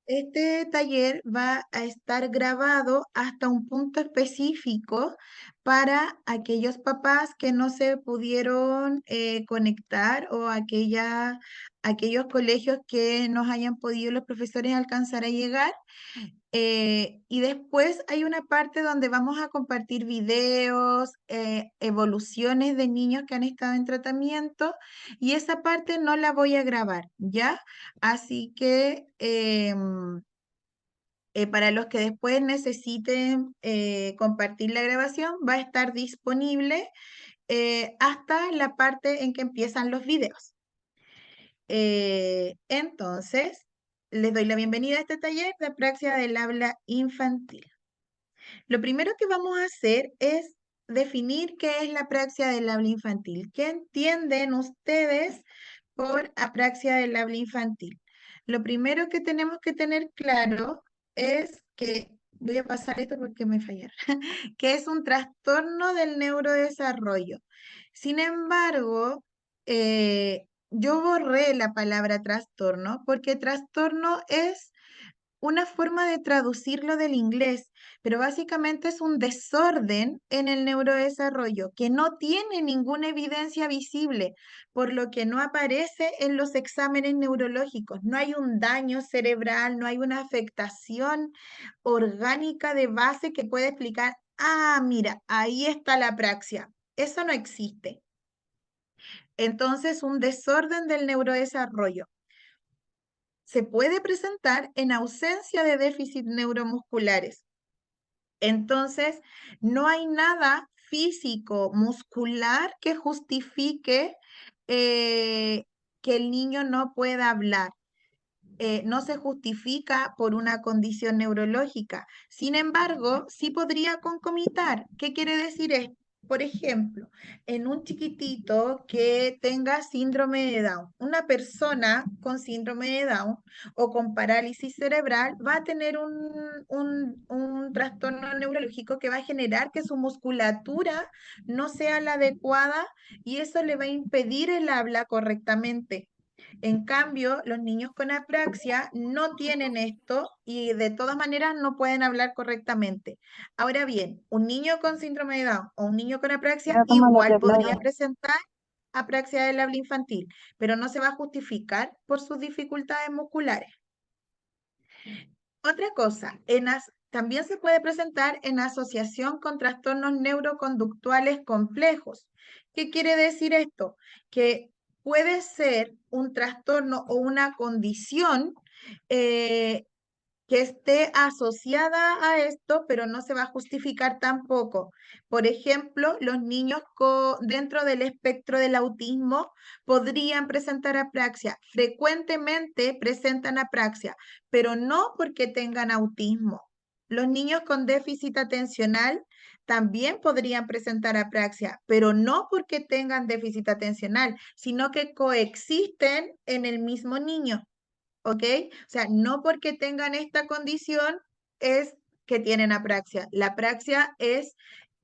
Este taller va a estar grabado hasta un punto específico para aquellos papás que no se pudieron conectar o aquellos colegios que nos hayan podido los profesores alcanzar a llegar. Y después hay una parte donde vamos a compartir videos, evoluciones de niños que han estado en tratamiento y esa parte no la voy a grabar, ¿ya? Así que para los que después necesiten compartir la grabación, va a estar disponible hasta la parte en que empiezan los videos. Entonces, les doy la bienvenida a este taller de praxis del habla infantil. Lo primero que vamos a hacer es definir qué es la apraxia del habla infantil. ¿Qué entienden ustedes por apraxia del habla infantil? Lo primero que tenemos que tener claro es que, voy a pasar esto porque me fallaron, que es un trastorno del neurodesarrollo. Sin embargo, yo borré la palabra trastorno porque trastorno es una forma de traducirlo del inglés, pero básicamente es un desorden en el neurodesarrollo que no tiene ninguna evidencia visible, por lo que no aparece en los exámenes neurológicos. No hay un daño cerebral, no hay una afectación orgánica de base que pueda explicar, ah, mira, ahí está la apraxia. Eso no existe. Entonces, un desorden del neurodesarrollo se puede presentar en ausencia de déficit neuromusculares. Entonces, no hay nada físico, muscular que justifique que el niño no pueda hablar. No se justifica por una condición neurológica. Sin embargo, sí podría concomitar. ¿Qué quiere decir esto? Por ejemplo, en un chiquitito que tenga síndrome de Down, una persona con síndrome de Down o con parálisis cerebral va a tener un trastorno neurológico que va a generar que su musculatura no sea la adecuada y eso le va a impedir el habla correctamente. En cambio, los niños con apraxia no tienen esto y de todas maneras no pueden hablar correctamente. Ahora bien, un niño con síndrome de Down o un niño con apraxia Era como los igual de podría Globo. presentar apraxia del habla infantil, pero no se va a justificar por sus dificultades musculares. Otra cosa, también se puede presentar en asociación con trastornos neuroconductuales complejos. ¿Qué quiere decir esto? Que puede ser un trastorno o una condición eh, que esté asociada a esto, pero no se va a justificar tampoco. Por ejemplo, los niños dentro del espectro del autismo podrían presentar apraxia. Frecuentemente presentan apraxia, pero no porque tengan autismo. Los niños con déficit atencional también podrían presentar apraxia, pero no porque tengan déficit atencional, sino que coexisten en el mismo niño. ¿Ok? O sea, no porque tengan esta condición es que tienen apraxia. La apraxia es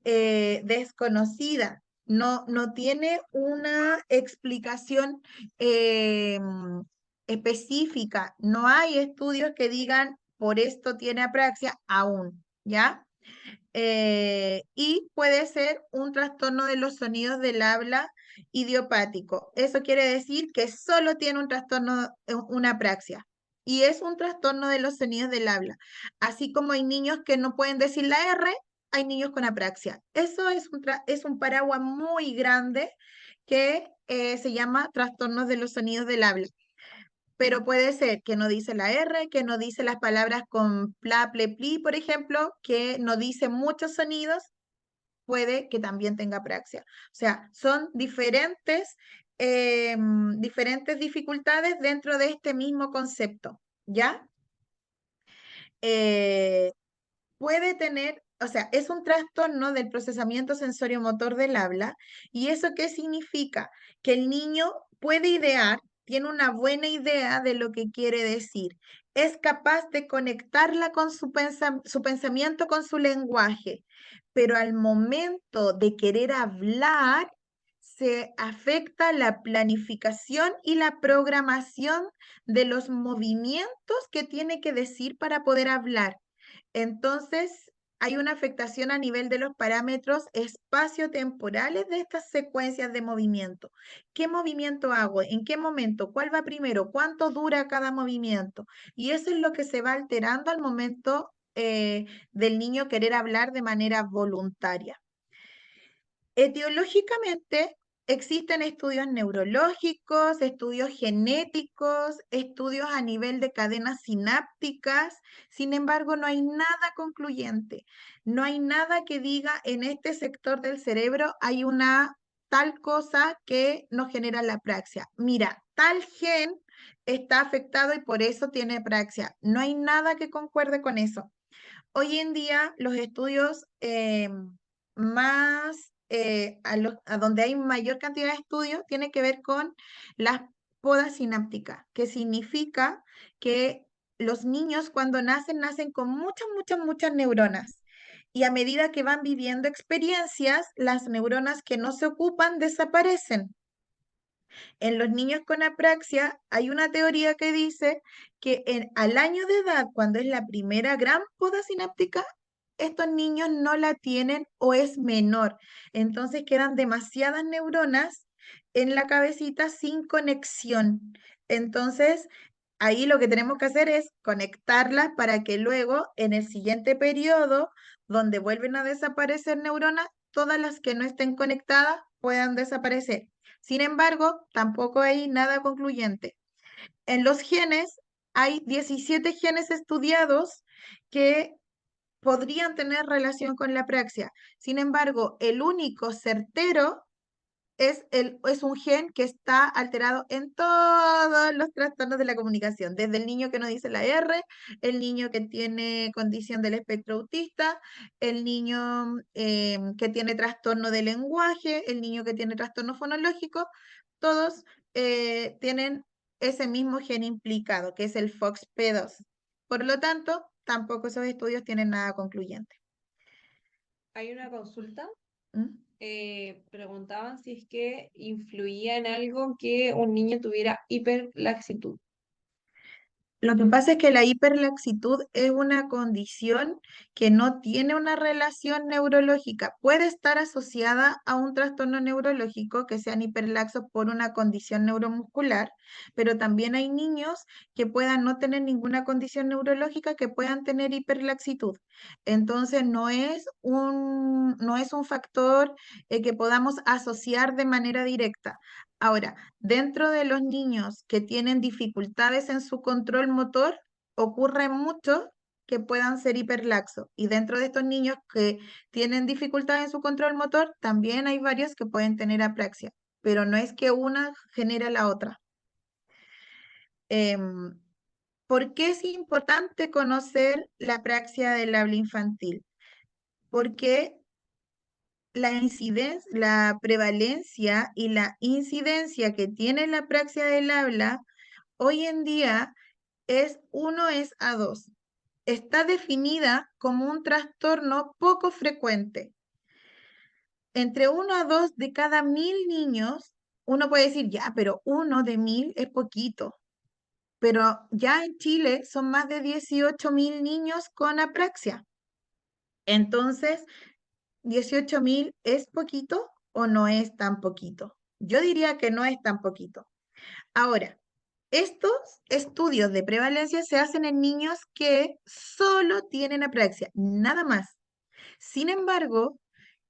desconocida, no tiene una explicación eh, específica. No hay estudios que digan por esto tiene apraxia aún, ¿ya? Y puede ser un trastorno de los sonidos del habla idiopático. Eso quiere decir que solo tiene un trastorno, una apraxia. Y es un trastorno de los sonidos del habla. Así como hay niños que no pueden decir la R, hay niños con apraxia. Eso es un paraguas muy grande que se llama trastornos de los sonidos del habla, pero puede ser que no dice la R, que no dice las palabras con pla, ple, pli, por ejemplo, que no dice muchos sonidos, puede que también tenga apraxia. O sea, son diferentes dificultades dentro de este mismo concepto, ¿ya? Eh, puede tener, o sea, es un trastorno del procesamiento sensorio-motor del habla. ¿Y eso qué significa? Que el niño puede idear, tiene una buena idea de lo que quiere decir, es capaz de conectarla con su pensamiento con su lenguaje, pero al momento de querer hablar, se afecta la planificación y la programación de los movimientos que tiene que decir para poder hablar. Entonces, hay una afectación a nivel de los parámetros espaciotemporales de estas secuencias de movimiento. ¿Qué movimiento hago? ¿En qué momento? ¿Cuál va primero? ¿Cuánto dura cada movimiento? Y eso es lo que se va alterando al momento del niño querer hablar de manera voluntaria. Etiológicamente, existen estudios neurológicos, estudios genéticos, estudios a nivel de cadenas sinápticas. Sin embargo, no hay nada concluyente. No hay nada que diga en este sector del cerebro hay una tal cosa que nos genera la apraxia. Mira, tal gen está afectado y por eso tiene apraxia. No hay nada que concuerde con eso. Hoy en día los estudios más, a donde hay mayor cantidad de estudios, tiene que ver con las podas sinápticas, que significa que los niños cuando nacen, nacen con muchas, muchas, muchas neuronas. Y a medida que van viviendo experiencias, las neuronas que no se ocupan desaparecen. En los niños con apraxia hay una teoría que dice que al año de edad, cuando es la primera gran poda sináptica, estos niños no la tienen o es menor. Entonces quedan demasiadas neuronas en la cabecita sin conexión. Entonces, ahí lo que tenemos que hacer es conectarlas para que luego en el siguiente periodo, donde vuelven a desaparecer neuronas, todas las que no estén conectadas puedan desaparecer. Sin embargo, tampoco hay nada concluyente. En los genes hay 17 genes estudiados que podrían tener relación con la apraxia. Sin embargo, el único certero es un gen que está alterado en todos los trastornos de la comunicación, desde el niño que no dice la R, el niño que tiene condición del espectro autista, el niño que tiene trastorno de lenguaje, el niño que tiene trastorno fonológico, todos tienen ese mismo gen implicado, que es el FOXP2. Por lo tanto, tampoco esos estudios tienen nada concluyente. Hay una consulta. ¿Mm? Preguntaban si es que influía en algo que un niño tuviera hiperlaxitud. Lo que pasa es que la hiperlaxitud es una condición que no tiene una relación neurológica. Puede estar asociada a un trastorno neurológico que sean hiperlaxos por una condición neuromuscular, pero también hay niños que puedan no tener ninguna condición neurológica que puedan tener hiperlaxitud. Entonces no es un factor que podamos asociar de manera directa. Ahora, dentro de los niños que tienen dificultades en su control motor, ocurre mucho que puedan ser hiperlaxos. Y dentro de estos niños que tienen dificultades en su control motor, también hay varios que pueden tener apraxia, pero no es que una genere la otra. Em, ¿Por qué es importante conocer la apraxia del habla infantil? Porque la prevalencia y la incidencia que tiene la apraxia del habla hoy en día es 1:2. Está definida como un trastorno poco frecuente. Entre 1 a 2 de cada 1000 niños, uno puede decir, ya, pero 1 de 1000 es poquito. Pero ya en Chile son más de 18.000 niños con apraxia. Entonces, 18.000 ¿es poquito o no es tan poquito? Yo diría que no es tan poquito. Ahora, estos estudios de prevalencia se hacen en niños que solo tienen apraxia, nada más. Sin embargo,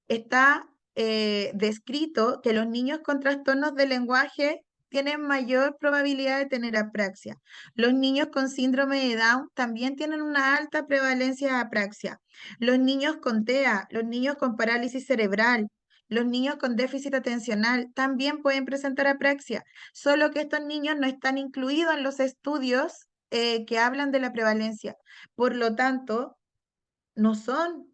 está descrito que los niños con trastornos de lenguaje tienen mayor probabilidad de tener apraxia. Los niños con síndrome de Down también tienen una alta prevalencia de apraxia. Los niños con TEA, los niños con parálisis cerebral, los niños con déficit atencional también pueden presentar apraxia, solo que estos niños no están incluidos en los estudios que hablan de la prevalencia. Por lo tanto, no son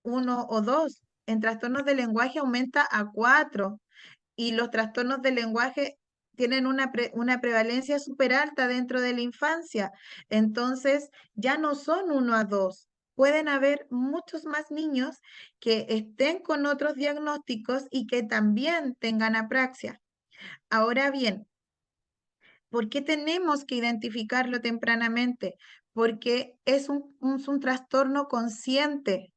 1 o 2. En trastornos de lenguaje aumenta a 4 y los trastornos de lenguaje tienen una prevalencia súper alta dentro de la infancia. Entonces, ya no son 1 a 2. pueden haber muchos más niños que estén con otros diagnósticos y que también tengan apraxia. Ahora bien, ¿por qué tenemos que identificarlo tempranamente? Porque es un trastorno consciente.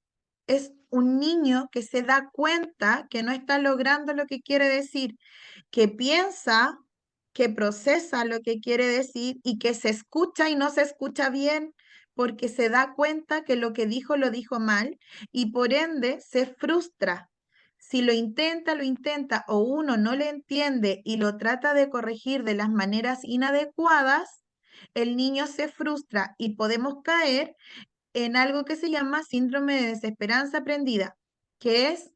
Es un niño que se da cuenta que no está logrando lo que quiere decir, que piensa, que procesa lo que quiere decir y que se escucha y no se escucha bien porque se da cuenta que lo que dijo lo dijo mal y por ende se frustra. Si lo intenta o uno no le entiende y lo trata de corregir de las maneras inadecuadas, el niño se frustra y podemos caer en algo que se llama síndrome de desesperanza aprendida, que es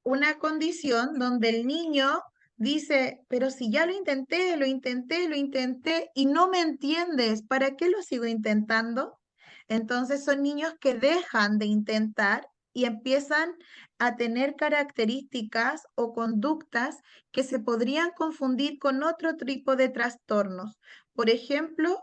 una condición donde el niño dice, pero si ya lo intenté, lo intenté, lo intenté y no me entiendes, ¿para qué lo sigo intentando? Entonces son niños que dejan de intentar y empiezan a tener características o conductas que se podrían confundir con otro tipo de trastornos. Por ejemplo,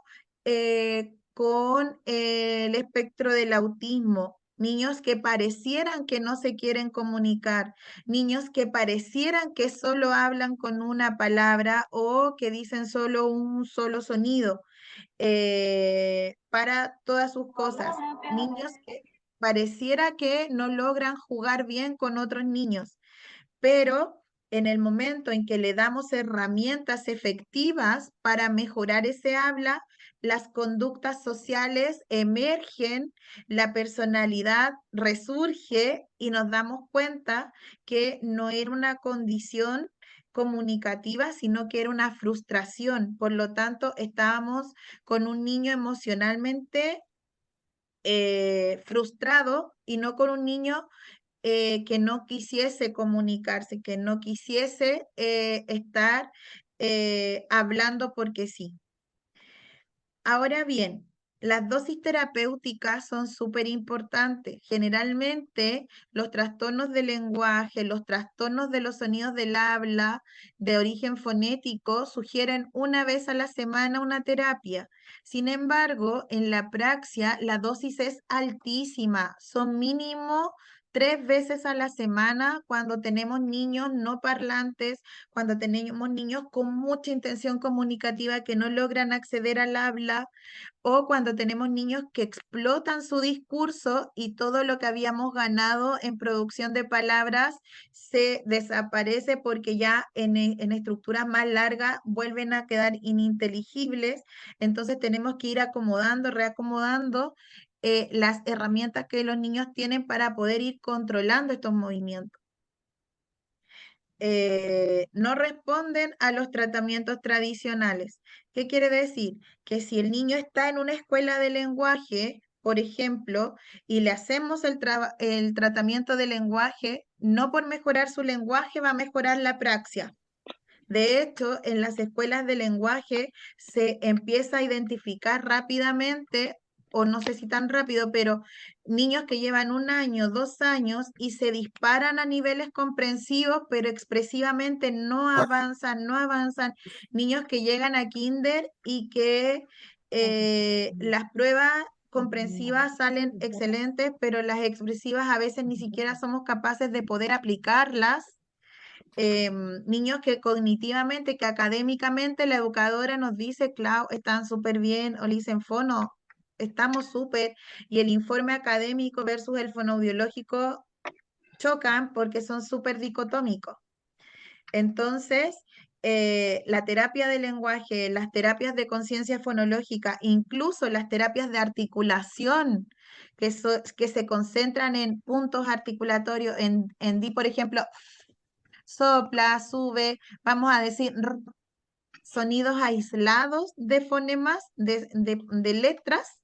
con el espectro del autismo, niños que parecieran que no se quieren comunicar, niños que parecieran que solo hablan con una palabra o que dicen solo un solo sonido para todas sus cosas, niños que pareciera que no logran jugar bien con otros niños, pero en el momento en que le damos herramientas efectivas para mejorar ese habla, las conductas sociales emergen, la personalidad resurge y nos damos cuenta que no era una condición comunicativa, sino que era una frustración. Por lo tanto, estábamos con un niño emocionalmente frustrado y no con un niño que no quisiese comunicarse, que no quisiese estar hablando porque sí. Ahora bien, las dosis terapéuticas son súper importantes. Generalmente los trastornos del lenguaje, los trastornos de los sonidos del habla de origen fonético sugieren una vez a la semana una terapia. Sin embargo, en la praxia la dosis es altísima, son mínimo 3 veces a la semana cuando tenemos niños no parlantes, cuando tenemos niños con mucha intención comunicativa que no logran acceder al habla, o cuando tenemos niños que explotan su discurso y todo lo que habíamos ganado en producción de palabras se desaparece porque ya en estructuras más largas vuelven a quedar ininteligibles. Entonces tenemos que ir acomodando, reacomodando las herramientas que los niños tienen para poder ir controlando estos movimientos. No responden a los tratamientos tradicionales. ¿Qué quiere decir? Que si el niño está en una escuela de lenguaje, por ejemplo, y le hacemos el tratamiento de lenguaje, no por mejorar su lenguaje va a mejorar la praxia. De hecho, en las escuelas de lenguaje se empieza a identificar rápidamente, o no sé si tan rápido, pero niños que llevan 1 año, 2 años y se disparan a niveles comprensivos, pero expresivamente no avanzan, no avanzan. Niños que llegan a kinder y que las pruebas comprensivas salen excelentes, pero las expresivas a veces ni siquiera somos capaces de poder aplicarlas. Niños que cognitivamente, que académicamente la educadora nos dice, Clau, están súper bien, o le dicen, fono, estamos súper, y el informe académico versus el fonoaudiológico chocan porque son súper dicotómicos. Entonces, la terapia de lenguaje, las terapias de conciencia fonológica, incluso las terapias de articulación, que se concentran en puntos articulatorios, por ejemplo, sopla, sube, vamos a decir sonidos aislados de fonemas, de letras,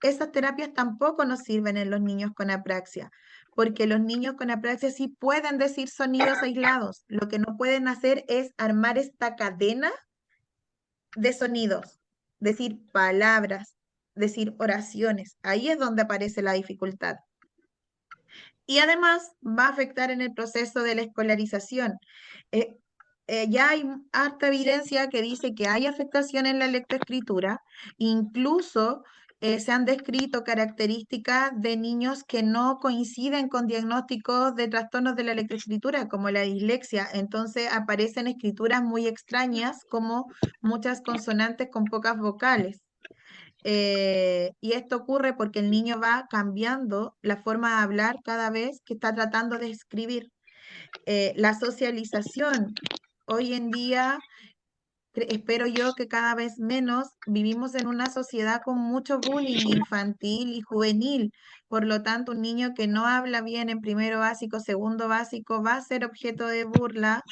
esas terapias tampoco nos sirven en los niños con apraxia, porque los niños con apraxia sí pueden decir sonidos aislados, lo que no pueden hacer es armar esta cadena de sonidos, decir palabras, decir oraciones, ahí es donde aparece la dificultad. Y además va a afectar en el proceso de la escolarización. Eh, ya hay harta evidencia que dice que hay afectación en la lectoescritura, incluso se han descrito características de niños que no coinciden con diagnósticos de trastornos de la lectoescritura, como la dislexia. Entonces aparecen escrituras muy extrañas, como muchas consonantes con pocas vocales. Y esto ocurre porque el niño va cambiando la forma de hablar cada vez que está tratando de escribir. La socialización. Hoy en día espero yo que cada vez menos vivimos en una sociedad con mucho bullying infantil y juvenil. Por lo tanto, un niño que no habla bien en primero básico, segundo básico, va a ser objeto de burla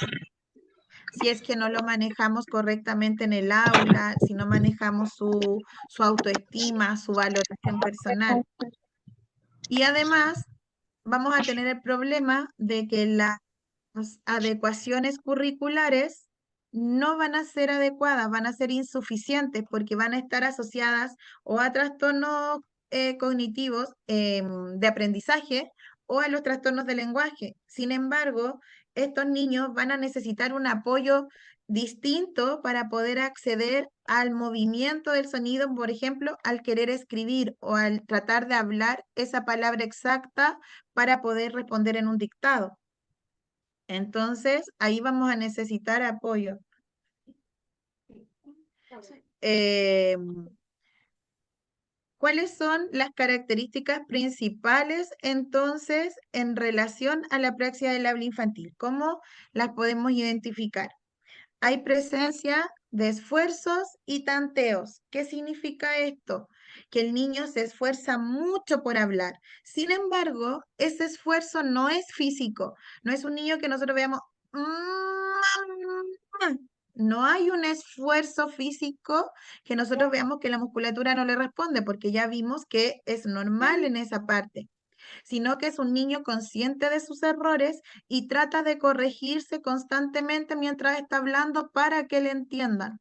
si es que no lo manejamos correctamente en el aula, si no manejamos su autoestima, su valoración personal. Y además, vamos a tener el problema de que las adecuaciones curriculares no van a ser adecuadas, van a ser insuficientes porque van a estar asociadas o a trastornos cognitivos de aprendizaje o a los trastornos de lenguaje. Sin embargo, estos niños van a necesitar un apoyo distinto para poder acceder al movimiento del sonido, por ejemplo, al querer escribir o al tratar de hablar esa palabra exacta para poder responder en un dictado. Entonces, ahí vamos a necesitar apoyo. Eh, ¿Cuáles son las características principales entonces en relación a la praxia del habla infantil? ¿Cómo las podemos identificar? Hay presencia de esfuerzos y tanteos. ¿Qué significa esto? Que el niño se esfuerza mucho por hablar. Sin embargo, ese esfuerzo no es físico. No es un niño que nosotros veamos. No hay un esfuerzo físico que nosotros veamos que la musculatura no le responde, porque ya vimos que es normal en esa parte, sino que es un niño consciente de sus errores y trata de corregirse constantemente mientras está hablando para que le entiendan.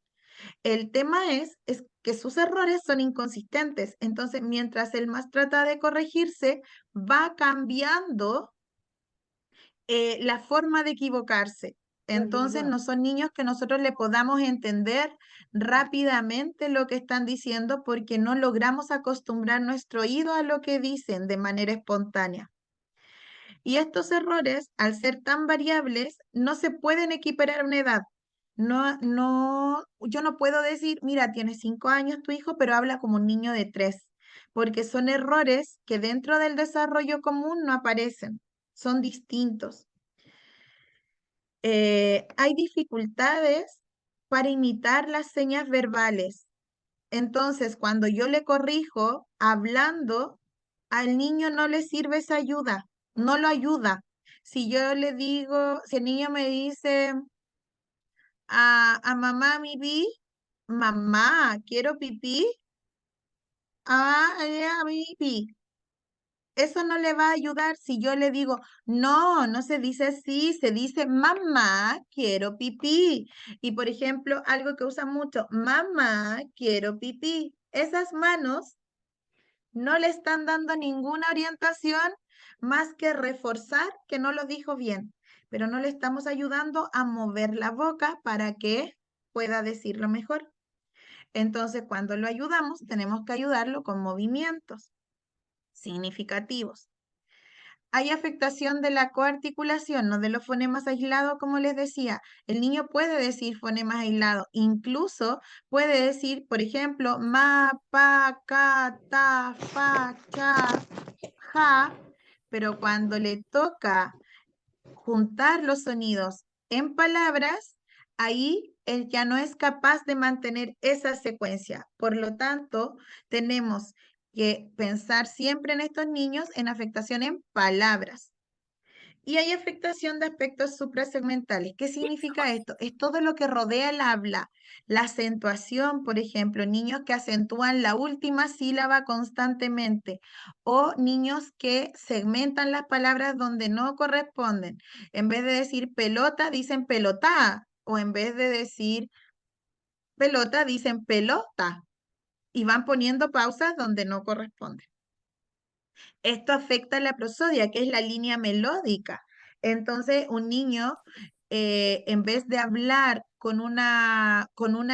El tema es que sus errores son inconsistentes, entonces mientras él más trata de corregirse, va cambiando la forma de equivocarse. Entonces no son niños que nosotros le podamos entender rápidamente lo que están diciendo porque no logramos acostumbrar nuestro oído a lo que dicen de manera espontánea. Y estos errores, al ser tan variables, no se pueden equiparar a una edad. Yo no puedo decir, mira, tiene 5 años tu hijo, pero habla como un niño de 3, porque son errores que dentro del desarrollo común no aparecen, son distintos. Hay dificultades para imitar las señas verbales. Entonces, cuando yo le corrijo hablando, al niño no le sirve esa ayuda, no lo ayuda. Si yo le digo, si el niño me dice a mamá mamá, quiero pipí, pipí. Eso no le va a ayudar si yo le digo, no, no se dice así, se dice mamá, quiero pipí. Y por ejemplo, algo que usa mucho, mamá, quiero pipí. Esas manos no le están dando ninguna orientación más que reforzar que no lo dijo bien, pero no le estamos ayudando a mover la boca para que pueda decirlo mejor. Entonces, cuando lo ayudamos, tenemos que ayudarlo con movimientos significativos. Hay afectación de la coarticulación, no de los fonemas aislados, como les decía. El niño puede decir fonemas aislados, incluso puede decir, por ejemplo, ma, pa, ca, ta, fa, cha, ja, pero cuando le toca juntar los sonidos en palabras, ahí él ya no es capaz de mantener esa secuencia. Por lo tanto, tenemos que pensar siempre en estos niños en afectación en palabras. Y hay afectación de aspectos suprasegmentales. ¿Qué significa esto? Es todo lo que rodea el habla. La acentuación, por ejemplo, niños que acentúan la última sílaba constantemente o niños que segmentan las palabras donde no corresponden. En vez de decir pelota, dicen pelotá, o en vez de decir pelota, dicen pelota y van poniendo pausas donde no corresponden. Esto afecta la prosodia, que es la línea melódica. Entonces, un niño en vez de hablar con una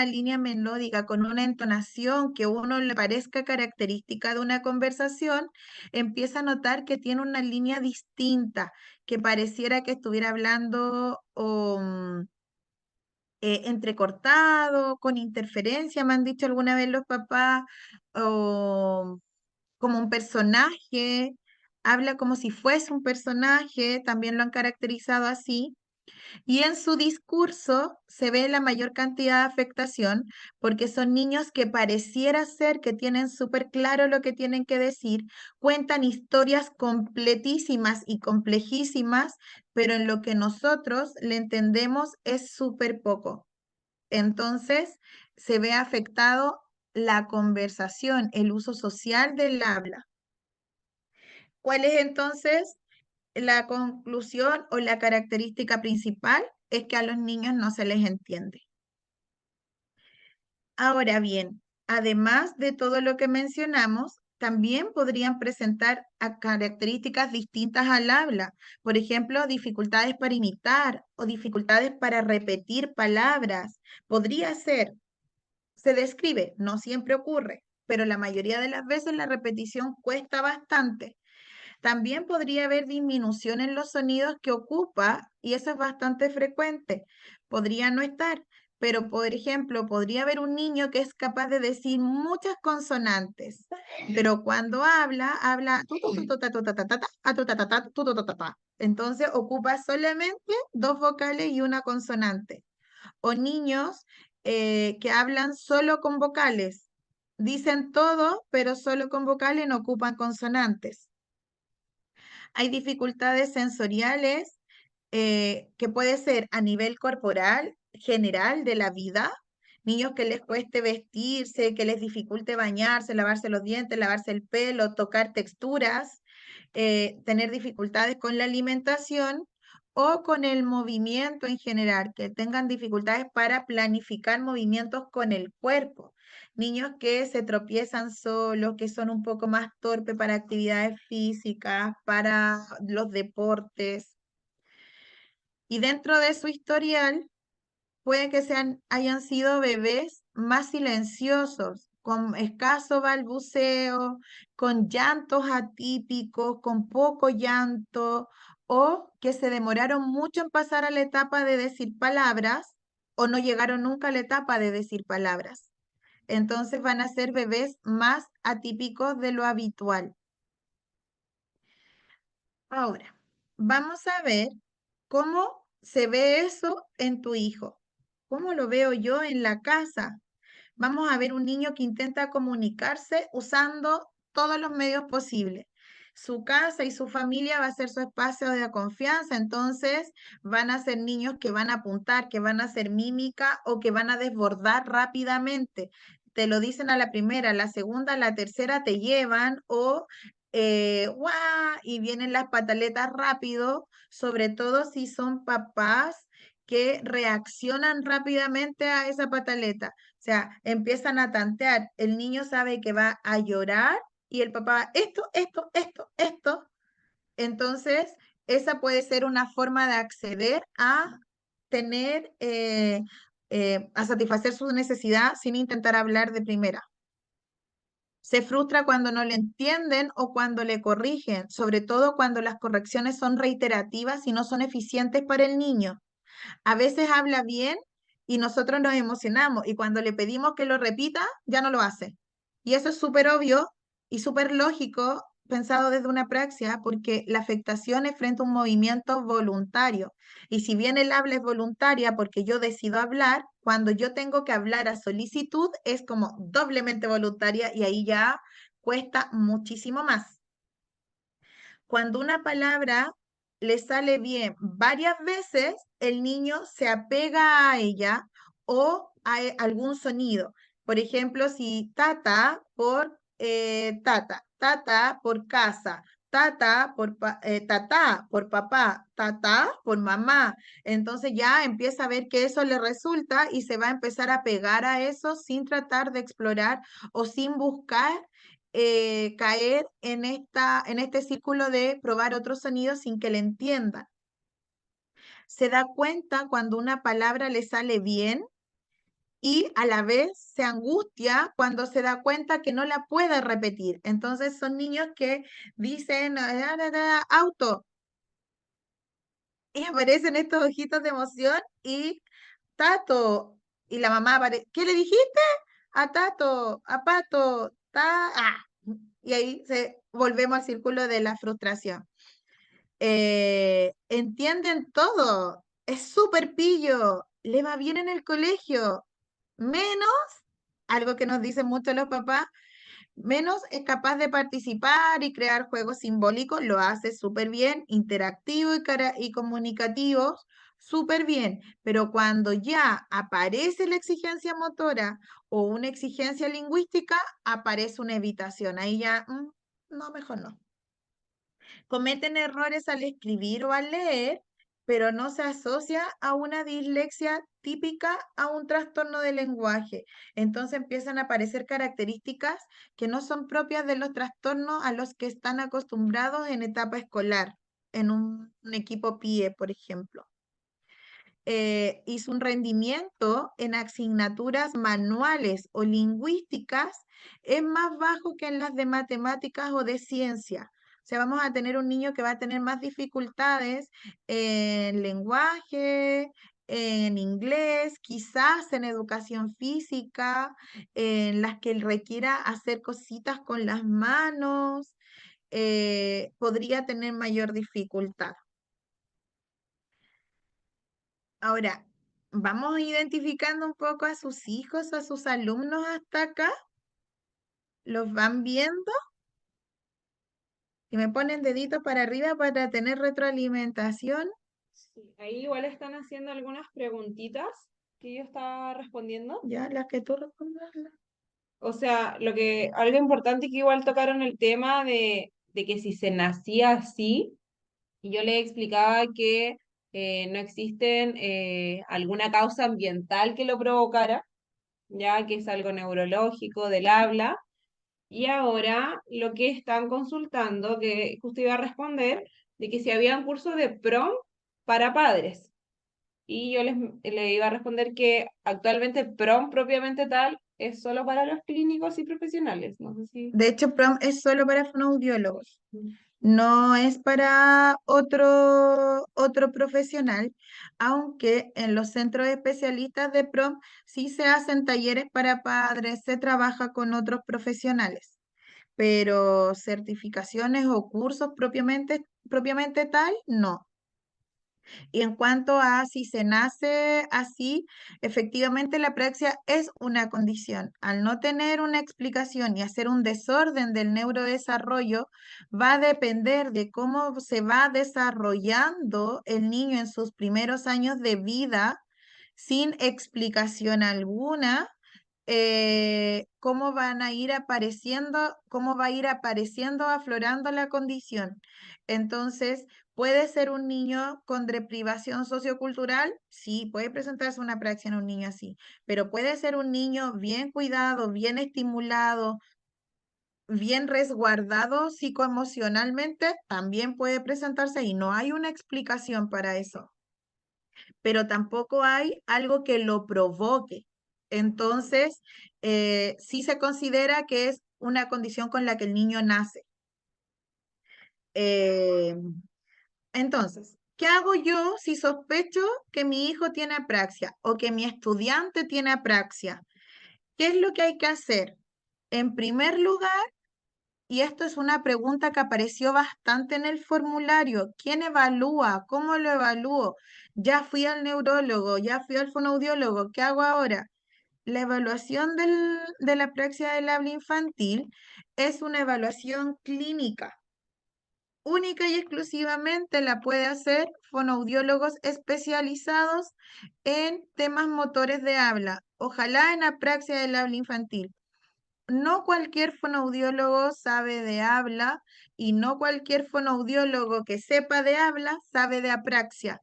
línea melódica, con una entonación que a uno le parezca característica de una conversación, empieza a notar que tiene una línea distinta, que pareciera que estuviera hablando entrecortado, con interferencia, me han dicho alguna vez los papás, o como un personaje, habla como si fuese un personaje, también lo han caracterizado así. Y en su discurso se ve la mayor cantidad de afectación porque son niños que pareciera ser que tienen súper claro lo que tienen que decir, cuentan historias completísimas y complejísimas, pero en lo que nosotros le entendemos es súper poco. Entonces se ve afectado la conversación, el uso social del habla. ¿Cuál es entonces la conclusión o la característica principal? Es que a los niños no se les entiende. Ahora bien, además de todo lo que mencionamos, también podrían presentar características distintas al habla. Por ejemplo, dificultades para imitar o dificultades para repetir palabras. Podría ser, se describe, no siempre ocurre, pero la mayoría de las veces la repetición cuesta bastante. También podría haber disminución en los sonidos que ocupa y eso es bastante frecuente. Podría no estar, pero por ejemplo, podría haber un niño que es capaz de decir muchas consonantes, pero cuando habla, habla tu, tu, tu, ta, tu, ta, ta, ta, ta, a, tu, ta, ta, ta, tu, tu, tu, ta, ta. Entonces ocupa solamente dos vocales y una consonante. O niños que hablan solo con vocales. Dicen todo, pero solo con vocales no ocupan consonantes. Hay dificultades sensoriales que puede ser a nivel corporal, general de la vida, niños que les cueste vestirse, que les dificulte bañarse, lavarse los dientes, lavarse el pelo, tocar texturas, tener dificultades con la alimentación o con el movimiento en general, que tengan dificultades para planificar movimientos con el cuerpo. Niños que se tropiezan solos, que son un poco más torpes para actividades físicas, para los deportes. Y dentro de su historial, puede que hayan sido bebés más silenciosos, con escaso balbuceo, con llantos atípicos, con poco llanto, o que se demoraron mucho en pasar a la etapa de decir palabras, o no llegaron nunca a la etapa de decir palabras. Entonces van a ser bebés más atípicos de lo habitual. Ahora, vamos a ver cómo se ve eso en tu hijo. ¿Cómo lo veo yo en la casa? Vamos a ver un niño que intenta comunicarse usando todos los medios posibles. Su casa y su familia va a ser su espacio de confianza, entonces van a ser niños que van a apuntar, que van a hacer mímica o que van a desbordar rápidamente. Te lo dicen a la primera, a la segunda, a la tercera te llevan o ¡guau! Y vienen las pataletas rápido, sobre todo si son papás que reaccionan rápidamente a esa pataleta. O sea, empiezan a tantear. El niño sabe que va a llorar y el papá, esto. Entonces, esa puede ser una forma de acceder a tener, a satisfacer su necesidad sin intentar hablar de primera. Se frustra cuando no le entienden o cuando le corrigen, sobre todo cuando las correcciones son reiterativas y no son eficientes para el niño. A veces habla bien y nosotros nos emocionamos y cuando le pedimos que lo repita, ya no lo hace. Y eso es súper obvio y súper lógico pensado desde una praxia porque la afectación es frente a un movimiento voluntario. Y si bien el habla es voluntaria porque yo decido hablar, cuando yo tengo que hablar a solicitud es como doblemente voluntaria y ahí ya cuesta muchísimo más. Cuando una palabra le sale bien varias veces, el niño se apega a ella o a algún sonido. Por ejemplo, si tata por tata, tata por casa, tata por tatá por papá, tatá por mamá. Entonces ya empieza a ver que eso le resulta y se va a empezar a pegar a eso sin tratar de explorar o sin buscar caer en este círculo de probar otros sonidos sin que le entiendan. se da cuenta cuando una palabra le sale bien y a la vez se angustia cuando se da cuenta que no la puede repetir. Entonces son niños que dicen auto y aparecen estos ojitos de emoción y Tato. Y la mamá ¿qué le dijiste? A Tato, a Pato, Y ahí volvemos al círculo de la frustración. Entienden todo, es súper pillo, le va bien en el colegio, menos, algo que nos dicen mucho los papás, menos es capaz de participar y crear juegos simbólicos, lo hace súper bien, interactivo y comunicativo, súper bien, pero cuando ya aparece la exigencia motora o una exigencia lingüística, aparece una evitación, ahí ya, no, mejor no. Cometen errores al escribir o al leer, pero no se asocia a una dislexia típica a un trastorno de lenguaje. Entonces empiezan a aparecer características que no son propias de los trastornos a los que están acostumbrados en etapa escolar, en un equipo PIE, por ejemplo. Y su rendimiento en asignaturas manuales o lingüísticas es más bajo que en las de matemáticas o de ciencia. O sea, vamos a tener un niño que va a tener más dificultades en lenguaje, en inglés, quizás en educación física, en las que él requiera hacer cositas con las manos, podría tener mayor dificultad. Ahora, vamos identificando un poco a sus hijos, a sus alumnos hasta acá. ¿Los van viendo? Y me ponen deditos para arriba para tener retroalimentación. Sí, ahí igual están haciendo algunas preguntitas que yo estaba respondiendo. Ya, las que tú respondas. O sea, algo importante que igual tocaron el tema de que si se nacía así, y yo le explicaba que no existen alguna causa ambiental que lo provocara, ya que es algo neurológico del habla. Y ahora lo que están consultando, que justo iba a responder, de que si había un curso de prom para padres. Y yo le iba a responder que actualmente prom propiamente tal es solo para los clínicos y profesionales. No sé si... De hecho, PROM es solo para fonoaudiólogos. No es para otro profesional, aunque en los centros especialistas de PROM sí se hacen talleres para padres, se trabaja con otros profesionales, pero certificaciones o cursos propiamente tal, no. Y en cuanto a si se nace así, efectivamente la apraxia es una condición. Al no tener una explicación y hacer un desorden del neurodesarrollo, va a depender de cómo se va desarrollando el niño en sus primeros años de vida sin explicación alguna. Cómo van a ir apareciendo, cómo va a ir apareciendo, aflorando la condición. Entonces, ¿puede ser un niño con deprivación sociocultural? Sí, puede presentarse una apraxia en un niño así, pero puede ser un niño bien cuidado, bien estimulado, bien resguardado psicoemocionalmente, también puede presentarse y no hay una explicación para eso, pero tampoco hay algo que lo provoque. Entonces, sí se considera que es una condición con la que el niño nace. Eh, Entonces, ¿qué hago yo si sospecho que mi hijo tiene apraxia o que mi estudiante tiene apraxia? ¿Qué es lo que hay que hacer? En primer lugar, y esto es una pregunta que apareció bastante en el formulario, ¿quién evalúa? ¿Cómo lo evalúo? Ya fui al neurólogo, ya fui al fonoaudiólogo, ¿qué hago ahora? La evaluación de la apraxia del habla infantil es una evaluación clínica. Única y exclusivamente la puede hacer fonoaudiólogos especializados en temas motores de habla, ojalá en apraxia del habla infantil. No cualquier fonoaudiólogo sabe de habla y no cualquier fonoaudiólogo que sepa de habla sabe de apraxia,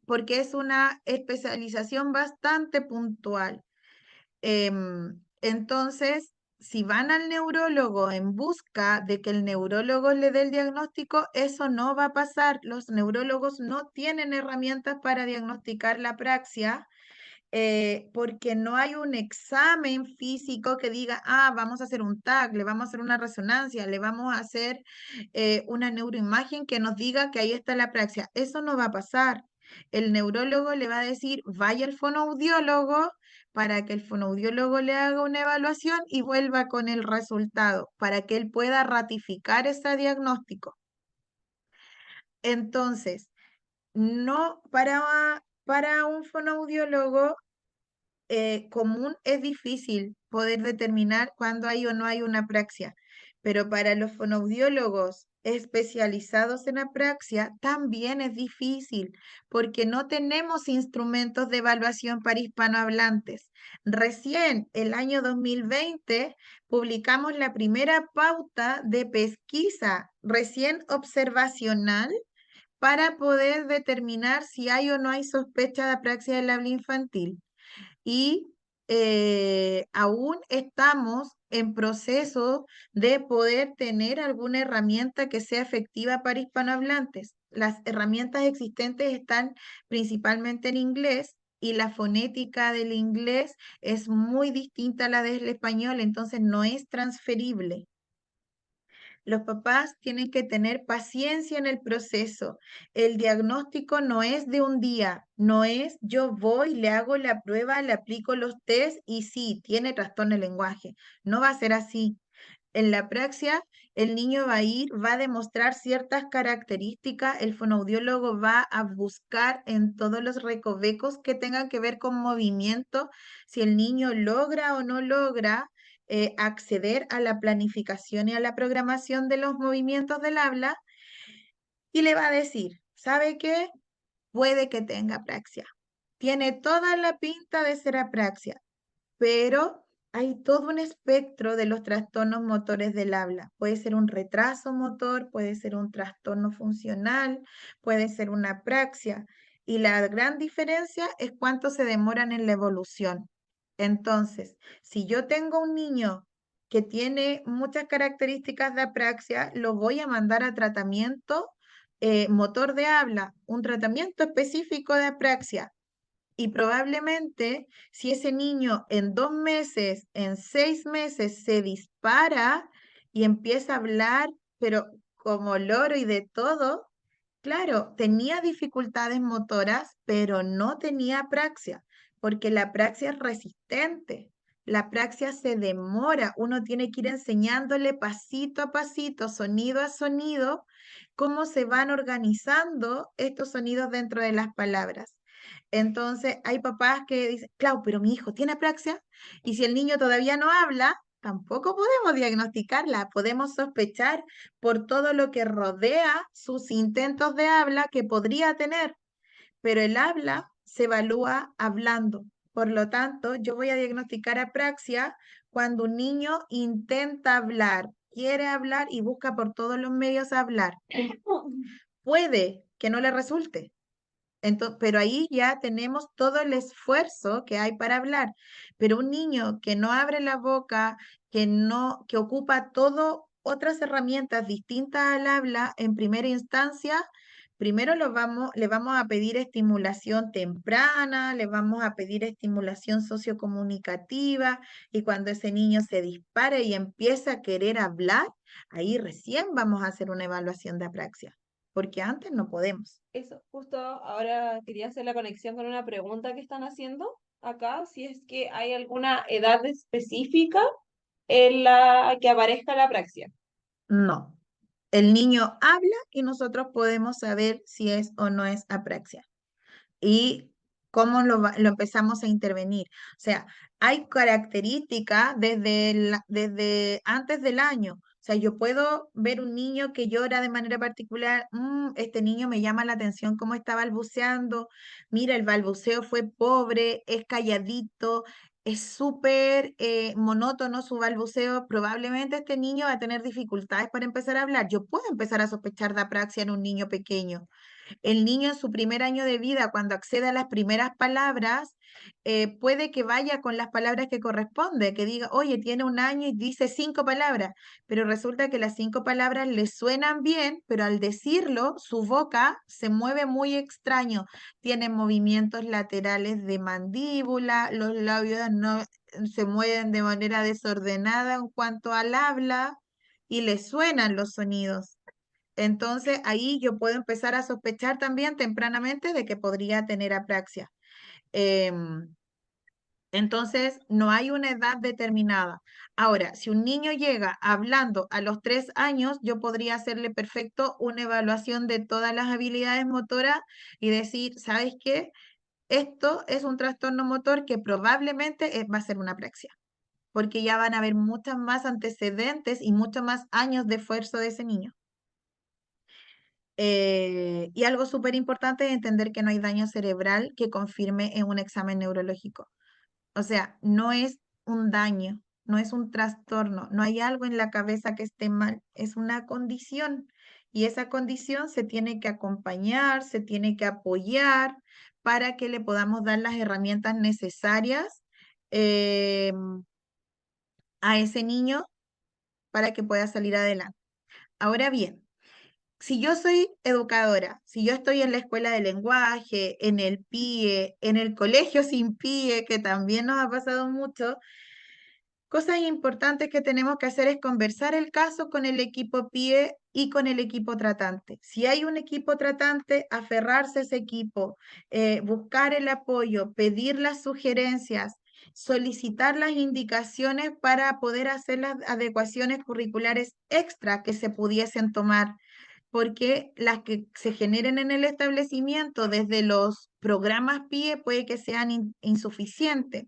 porque es una especialización bastante puntual. Entonces, si van al neurólogo en busca de que el neurólogo le dé el diagnóstico, eso no va a pasar. Los neurólogos no tienen herramientas para diagnosticar la apraxia porque no hay un examen físico que diga, ah, vamos a hacer un TAC, le vamos a hacer una resonancia, le vamos a hacer una neuroimagen que nos diga que ahí está la apraxia. Eso no va a pasar. El neurólogo le va a decir, vaya al fonoaudiólogo para que el fonoaudiólogo le haga una evaluación y vuelva con el resultado, para que él pueda ratificar ese diagnóstico. Entonces, no para un fonoaudiólogo común es difícil poder determinar cuándo hay o no hay una apraxia, pero para los fonoaudiólogos especializados en apraxia también es difícil porque no tenemos instrumentos de evaluación para hispanohablantes. Recién el año 2020 publicamos la primera pauta de pesquisa recién observacional para poder determinar si hay o no hay sospecha de apraxia del habla infantil y aún estamos en proceso de poder tener alguna herramienta que sea efectiva para hispanohablantes. Las herramientas existentes están principalmente en inglés y la fonética del inglés es muy distinta a la del español, entonces no es transferible. Los papás tienen que tener paciencia en el proceso. El diagnóstico no es de un día, no es yo voy, le hago la prueba, le aplico los test y sí, tiene trastorno de lenguaje. No va a ser así. En la praxia, el niño va a ir, va a demostrar ciertas características, el fonoaudiólogo va a buscar en todos los recovecos que tengan que ver con movimiento, si el niño logra o no logra acceder a la planificación y a la programación de los movimientos del habla y le va a decir, ¿sabe qué? Puede que tenga apraxia. Tiene toda la pinta de ser apraxia, pero hay todo un espectro de los trastornos motores del habla. Puede ser un retraso motor, puede ser un trastorno funcional, puede ser una apraxia. Y la gran diferencia es cuánto se demoran en la evolución. Entonces, si yo tengo un niño que tiene muchas características de apraxia, lo voy a mandar a tratamiento motor de habla, un tratamiento específico de apraxia y probablemente si ese niño en 2 meses, en 6 meses se dispara y empieza a hablar, pero como loro y de todo, claro, tenía dificultades motoras, pero no tenía apraxia, porque la apraxia es resistente. La apraxia se demora, uno tiene que ir enseñándole pasito a pasito, sonido a sonido, cómo se van organizando estos sonidos dentro de las palabras. Entonces, hay papás que dicen, claro, pero mi hijo tiene apraxia y si el niño todavía no habla, tampoco podemos diagnosticarla, podemos sospechar por todo lo que rodea sus intentos de habla que podría tener, pero el habla se evalúa hablando. Por lo tanto, yo voy a diagnosticar apraxia cuando un niño intenta hablar, quiere hablar y busca por todos los medios hablar. Puede que no le resulte, pero ahí ya tenemos todo el esfuerzo que hay para hablar. Pero un niño que no abre la boca, que ocupa todo otras herramientas distintas al habla, en primera instancia, primero le vamos a pedir estimulación temprana, le vamos a pedir estimulación sociocomunicativa, y cuando ese niño se dispare y empieza a querer hablar, ahí recién vamos a hacer una evaluación de apraxia, porque antes no podemos. Eso, justo ahora quería hacer la conexión con una pregunta que están haciendo acá, si es que hay alguna edad específica en la que aparezca la apraxia. No. El niño habla y nosotros podemos saber si es o no es apraxia y cómo lo empezamos a intervenir. O sea, hay características desde antes del año. O sea, yo puedo ver un niño que llora de manera particular, este niño me llama la atención cómo está balbuceando, mira, el balbuceo fue pobre, es calladito, es súper monótono su balbuceo, probablemente este niño va a tener dificultades para empezar a hablar. Yo puedo empezar a sospechar de apraxia en un niño pequeño. El niño en su primer año de vida, cuando accede a las primeras palabras, puede que vaya con las palabras que corresponde, que diga, oye, tiene un año y dice 5 palabras, pero resulta que las 5 palabras le suenan bien, pero al decirlo, su boca se mueve muy extraño, tiene movimientos laterales de mandíbula, los labios no se mueven de manera desordenada en cuanto al habla y le suenan los sonidos. Entonces ahí yo puedo empezar a sospechar también tempranamente de que podría tener apraxia. Em, entonces no hay una edad determinada. Ahora, si un niño llega hablando a los 3 años, yo podría hacerle perfecto una evaluación de todas las habilidades motoras y decir, ¿sabes qué? Esto es un trastorno motor que probablemente va a ser una apraxia, porque ya van a haber muchos más antecedentes y muchos más años de esfuerzo de ese niño. Y algo súper importante es entender que no hay daño cerebral que confirme en un examen neurológico. O sea, no es un daño, no es un trastorno, no hay algo en la cabeza que esté mal, es una condición. Y esa condición se tiene que acompañar, se tiene que apoyar para que le podamos dar las herramientas necesarias eh, a ese niño para que pueda salir adelante. Ahora bien, si yo soy educadora, si yo estoy en la escuela de lenguaje, en el PIE, en el colegio sin PIE, que también nos ha pasado mucho, cosas importantes que tenemos que hacer es conversar el caso con el equipo PIE y con el equipo tratante. Si hay un equipo tratante, aferrarse a ese equipo, buscar el apoyo, pedir las sugerencias, solicitar las indicaciones para poder hacer las adecuaciones curriculares extra que se pudiesen tomar, porque las que se generen en el establecimiento desde los programas PIE puede que sean insuficientes.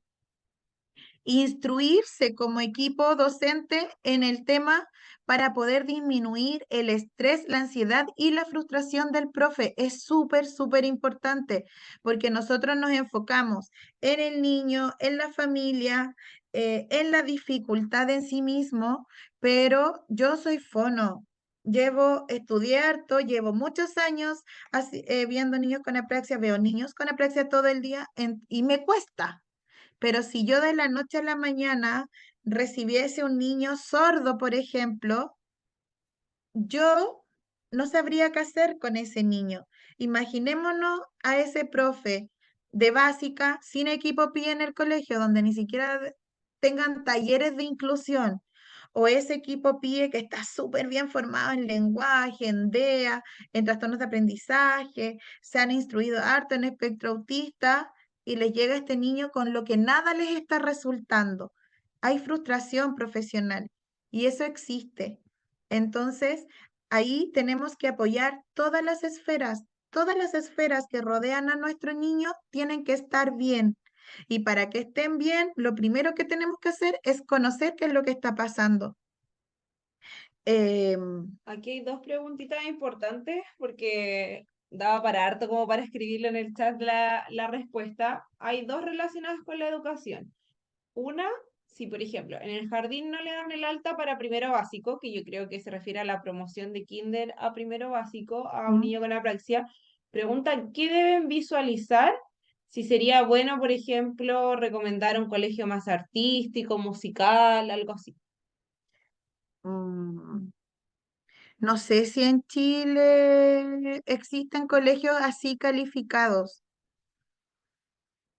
Instruirse como equipo docente en el tema para poder disminuir el estrés, la ansiedad y la frustración del profe. Es súper, súper importante porque nosotros nos enfocamos en el niño, en la familia, en la dificultad en sí mismo, pero yo soy fono. Estudié harto, llevo muchos años viendo niños con apraxia, veo niños con apraxia todo el día y me cuesta. Pero si yo de la noche a la mañana recibiese un niño sordo, por ejemplo, yo no sabría qué hacer con ese niño. Imaginémonos a ese profe de básica sin equipo PIE en el colegio, donde ni siquiera tengan talleres de inclusión, o ese equipo PIE que está súper bien formado en lenguaje, en DEA, en trastornos de aprendizaje, se han instruido harto en espectro autista, y les llega este niño con lo que nada les está resultando. Hay frustración profesional y eso existe. Entonces, ahí tenemos que apoyar todas las esferas que rodean a nuestro niño tienen que estar bien. Y para que estén bien, lo primero que tenemos que hacer es conocer qué es lo que está pasando. Em, Aquí hay dos preguntitas importantes porque daba para harto como para escribirlo en el chat la respuesta. Hay dos relacionadas con la educación. Una, si por ejemplo en el jardín no le dan el alta para primero básico, que yo creo que se refiere a la promoción de kinder a primero básico a un ¿Mm? niño con apraxia, preguntan qué deben visualizar, si sería bueno, por ejemplo, recomendar un colegio más artístico, musical, algo así. mm, no sé si en Chile existen colegios así calificados.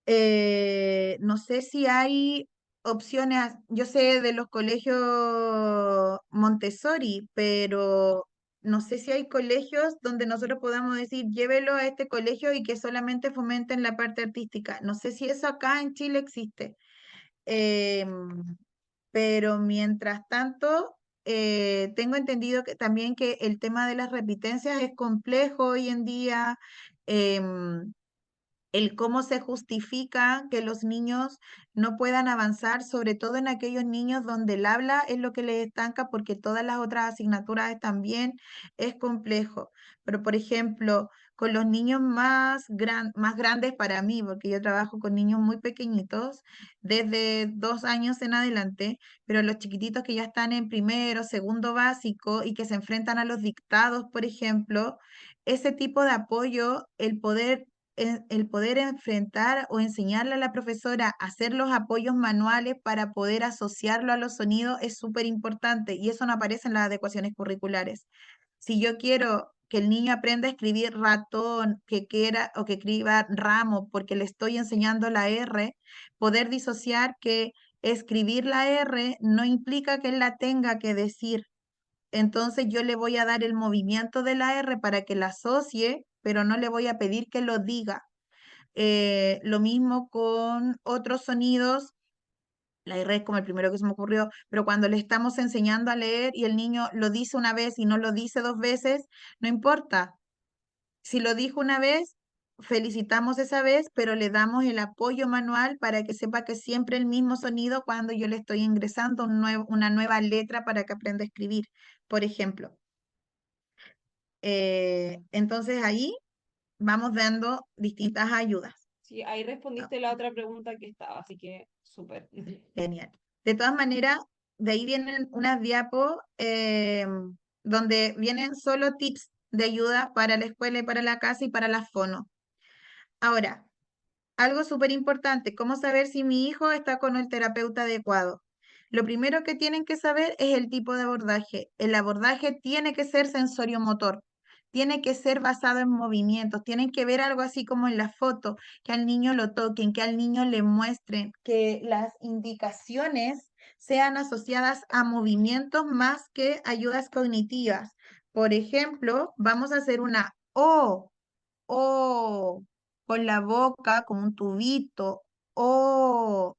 No sé si hay opciones, yo sé de los colegios Montessori, pero no sé si hay colegios donde nosotros podamos decir, llévelo a este colegio y que solamente fomenten la parte artística. No sé si eso acá en Chile existe. Em, pero mientras tanto, tengo entendido que también que el tema de las repitencias es complejo hoy en día. em, el cómo se justifica que los niños no puedan avanzar, sobre todo en aquellos niños donde el habla es lo que les estanca, porque todas las otras asignaturas están bien, es complejo. Pero, por ejemplo, con los niños más grandes para mí, porque yo trabajo con niños muy pequeñitos, desde 2 años en adelante, pero los chiquititos que ya están en primero, segundo básico y que se enfrentan a los dictados, por ejemplo, ese tipo de apoyo, el poder enfrentar o enseñarle a la profesora a hacer los apoyos manuales para poder asociarlo a los sonidos es súper importante y eso no aparece en las adecuaciones curriculares. Si yo quiero que el niño aprenda a escribir ratón, que quiera o que escriba ramo porque le estoy enseñando la R, poder disociar que escribir la R no implica que él la tenga que decir. Entonces yo le voy a dar el movimiento de la R para que la asocie, pero no le voy a pedir que lo diga. Lo mismo con otros sonidos. La R es como el primero que se me ocurrió, pero cuando le estamos enseñando a leer y el niño lo dice una vez y no lo dice dos veces, no importa. Si lo dijo una vez, felicitamos esa vez, pero le damos el apoyo manual para que sepa que siempre el mismo sonido cuando yo le estoy ingresando una nueva letra para que aprenda a escribir, por ejemplo. Entonces ahí vamos dando distintas ayudas. Sí, ahí respondiste la otra pregunta que estaba, así que súper. Genial. De todas maneras, de ahí vienen unas diapos donde vienen solo tips de ayuda para la escuela y para la casa y para la fono. Ahora, algo súper importante, ¿cómo saber si mi hijo está con el terapeuta adecuado? Lo primero que tienen que saber es el tipo de abordaje. El abordaje tiene que ser sensorio-motor, tiene que ser basado en movimientos, tienen que ver algo así como en la foto, que al niño lo toquen, que al niño le muestren, que las indicaciones sean asociadas a movimientos más que ayudas cognitivas. Por ejemplo, vamos a hacer una O con la boca como un tubito, o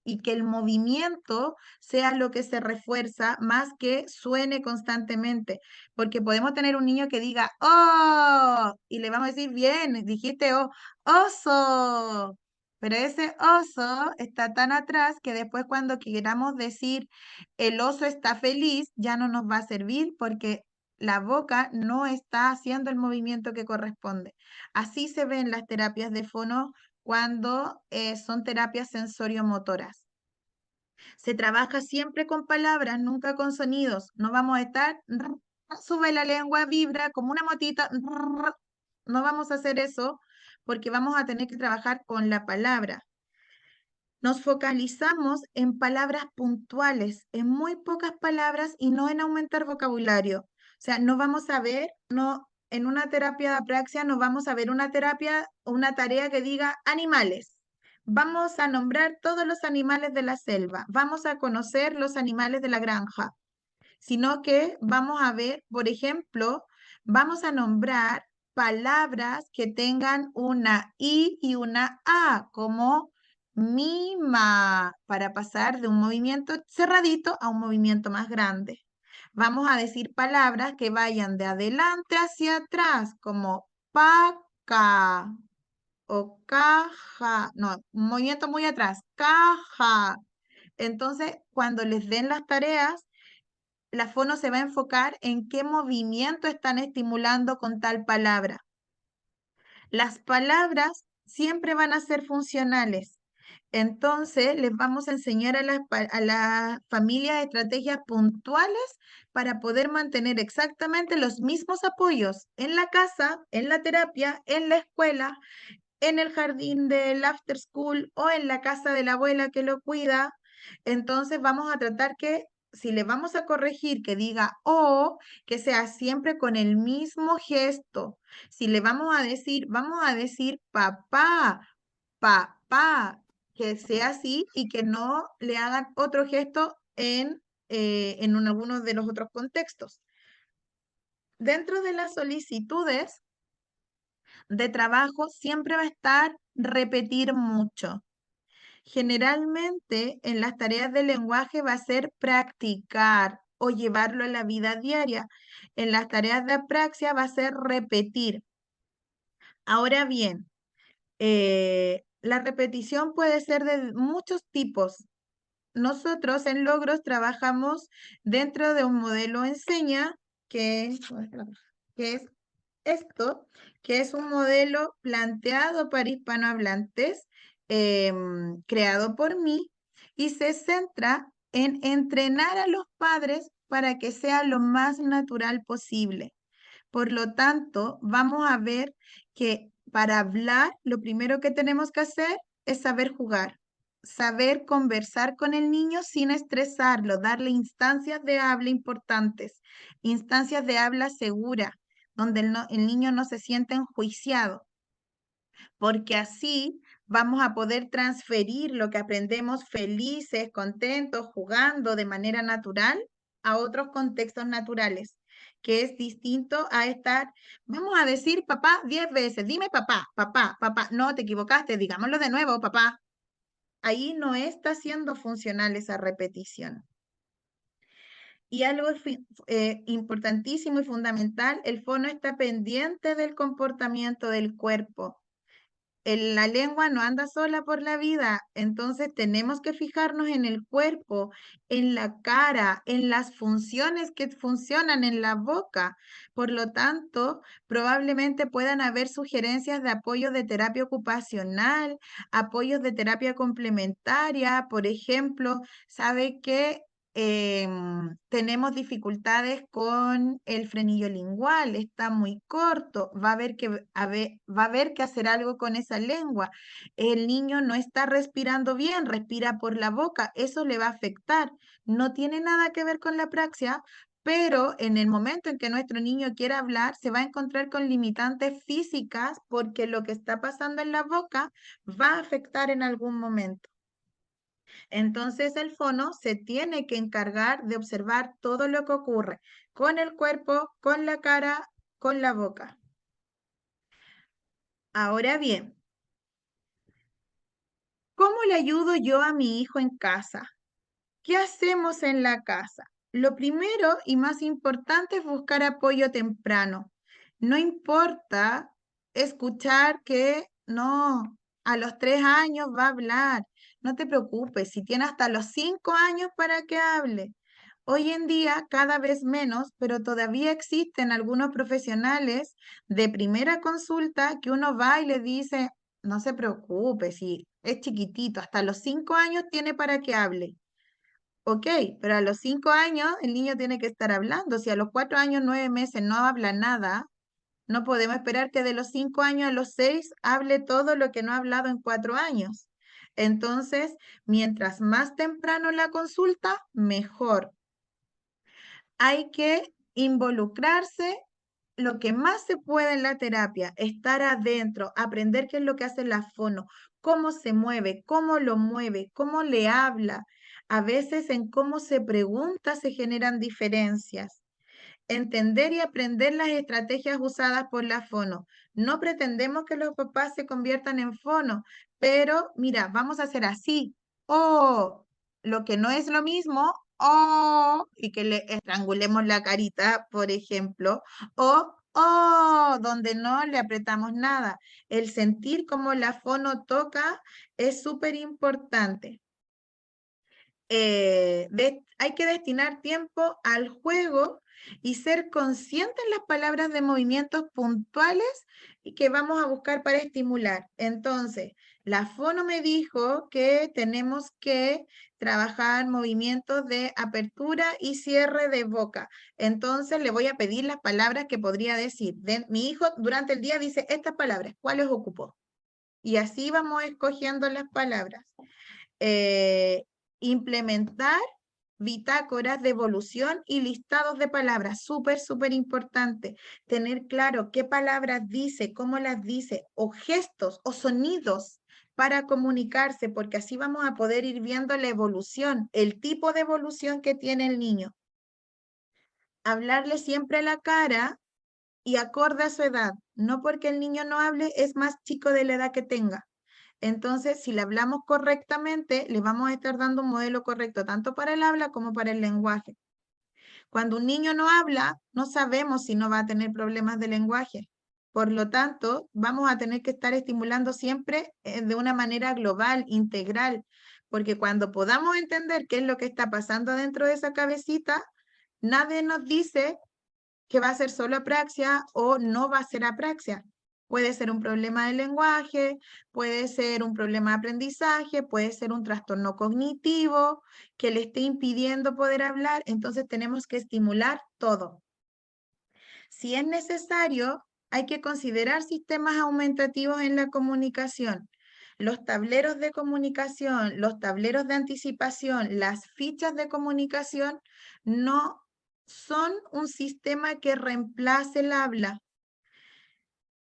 y que el movimiento sea lo que se refuerza más que suene constantemente, porque podemos tener un niño que diga oh y le vamos a decir bien, dijiste oh, oso, pero ese oso está tan atrás que después cuando queramos decir el oso está feliz ya no nos va a servir porque la boca no está haciendo el movimiento que corresponde. Así se ven las terapias de fono cuando son terapias sensoriomotoras. Se trabaja siempre con palabras, nunca con sonidos. No vamos a estar, sube la lengua, vibra como una motita. No vamos a hacer eso porque vamos a tener que trabajar con la palabra. Nos focalizamos en palabras puntuales, en muy pocas palabras y no en aumentar vocabulario. O sea, no vamos a ver, no, en una terapia de apraxia no vamos a ver una terapia o una tarea que diga animales. Vamos a nombrar todos los animales de la selva, vamos a conocer los animales de la granja, sino que vamos a ver, por ejemplo, vamos a nombrar palabras que tengan una I y una A, como mima, para pasar de un movimiento cerradito a un movimiento más grande. Vamos a decir palabras que vayan de adelante hacia atrás, como paca o caja, no, un movimiento muy atrás, caja. Entonces, cuando les den las tareas, la fono se va a enfocar en qué movimiento están estimulando con tal palabra. Las palabras siempre van a ser funcionales. Entonces, les vamos a enseñar a la familia estrategias puntuales para poder mantener exactamente los mismos apoyos en la casa, en la terapia, en la escuela, en el jardín del after school o en la casa de la abuela que lo cuida. Entonces vamos a tratar que si le vamos a corregir que diga o, que sea siempre con el mismo gesto. Si le vamos a decir papá, papá, que sea así y que no le hagan otro gesto en algunos de los otros contextos. Dentro de las solicitudes de trabajo siempre va a estar repetir mucho. Generalmente en las tareas de lenguaje va a ser practicar o llevarlo a la vida diaria. En las tareas de apraxia va a ser repetir. Ahora bien, la repetición puede ser de muchos tipos. Nosotros en Logros trabajamos dentro de un modelo enseña que, que es esto, que es un modelo planteado para hispanohablantes, creado por mí, y se centra en entrenar a los padres para que sea lo más natural posible. Por lo tanto, vamos a ver que para hablar, lo primero que tenemos que hacer es saber jugar, saber conversar con el niño sin estresarlo, darle instancias de habla importantes, instancias de habla segura, donde el niño no se sienta enjuiciado, porque así vamos a poder transferir lo que aprendemos felices, contentos, jugando de manera natural a otros contextos naturales, que es distinto a estar, vamos a decir papá 10 veces, dime papá, papá, papá, no te equivocaste, digámoslo de nuevo, papá. Ahí no está siendo funcional esa repetición. Y algo importantísimo y fundamental, el fono está pendiente del comportamiento del cuerpo. La lengua no anda sola por la vida, entonces tenemos que fijarnos en el cuerpo, en la cara, en las funciones que funcionan en la boca. Por lo tanto, probablemente puedan haber sugerencias de apoyo de terapia ocupacional, apoyos de terapia complementaria. Por ejemplo, ¿sabe que tenemos dificultades con el frenillo lingual? Está muy corto, va a haber que hacer algo con esa lengua. El niño no está respirando bien, respira por la boca, eso le va a afectar. No tiene nada que ver con la praxia, pero en el momento en que nuestro niño quiera hablar, se va a encontrar con limitantes físicas porque lo que está pasando en la boca va a afectar en algún momento. Entonces el fono se tiene que encargar de observar todo lo que ocurre con el cuerpo, con la cara, con la boca. Ahora bien, ¿cómo le ayudo yo a mi hijo en casa? ¿Qué hacemos en la casa? Lo primero y más importante es buscar apoyo temprano. No importa escuchar que no, a los 3 años va a hablar. No te preocupes, si tiene hasta los 5 años para que hable. Hoy en día, cada vez menos, pero todavía existen algunos profesionales de primera consulta que uno va y le dice, no se preocupe, si es chiquitito, hasta los 5 años tiene para que hable. Ok, pero a los 5 años el niño tiene que estar hablando. Si a los 4 años, 9 meses no habla nada, no podemos esperar que de los 5 años a los 6 hable todo lo que no ha hablado en 4 años. Entonces, mientras más temprano la consulta, mejor. Hay que involucrarse lo que más se puede en la terapia, estar adentro, aprender qué es lo que hace la fono, cómo se mueve, cómo lo mueve, cómo le habla. A veces en cómo se pregunta se generan diferencias. Entender y aprender las estrategias usadas por la fono. No pretendemos que los papás se conviertan en fono, pero mira, vamos a hacer así. O lo que no es lo mismo, o y que le estrangulemos la carita, por ejemplo, o donde no le apretamos nada. El sentir cómo la fono toca es súper importante. Hay que destinar tiempo al juego y ser consciente en las palabras de movimientos puntuales y que vamos a buscar para estimular. Entonces, la fono me dijo que tenemos que trabajar movimientos de apertura y cierre de boca. Entonces, le voy a pedir las palabras que podría decir. Mi hijo durante el día dice estas palabras, ¿cuáles ocupó? Y así vamos escogiendo las palabras. Eh, Implementar bitácoras de evolución y listados de palabras, súper, súper importante. Tener claro qué palabras dice, cómo las dice, o gestos o sonidos para comunicarse, porque así vamos a poder ir viendo la evolución, el tipo de evolución que tiene el niño. Hablarle siempre a la cara y acorde a su edad, no porque el niño no hable, es más chico de la edad que tenga. Entonces, si le hablamos correctamente, le vamos a estar dando un modelo correcto, tanto para el habla como para el lenguaje. Cuando un niño no habla, no sabemos si no va a tener problemas de lenguaje. Por lo tanto, vamos a tener que estar estimulando siempre de una manera global, integral, porque cuando podamos entender qué es lo que está pasando dentro de esa cabecita, nadie nos dice que va a ser solo apraxia o no va a ser apraxia. Puede ser un problema de lenguaje, puede ser un problema de aprendizaje, puede ser un trastorno cognitivo que le esté impidiendo poder hablar. Entonces tenemos que estimular todo. Si es necesario, hay que considerar sistemas aumentativos en la comunicación. Los tableros de comunicación, los tableros de anticipación, las fichas de comunicación no son un sistema que reemplace el habla.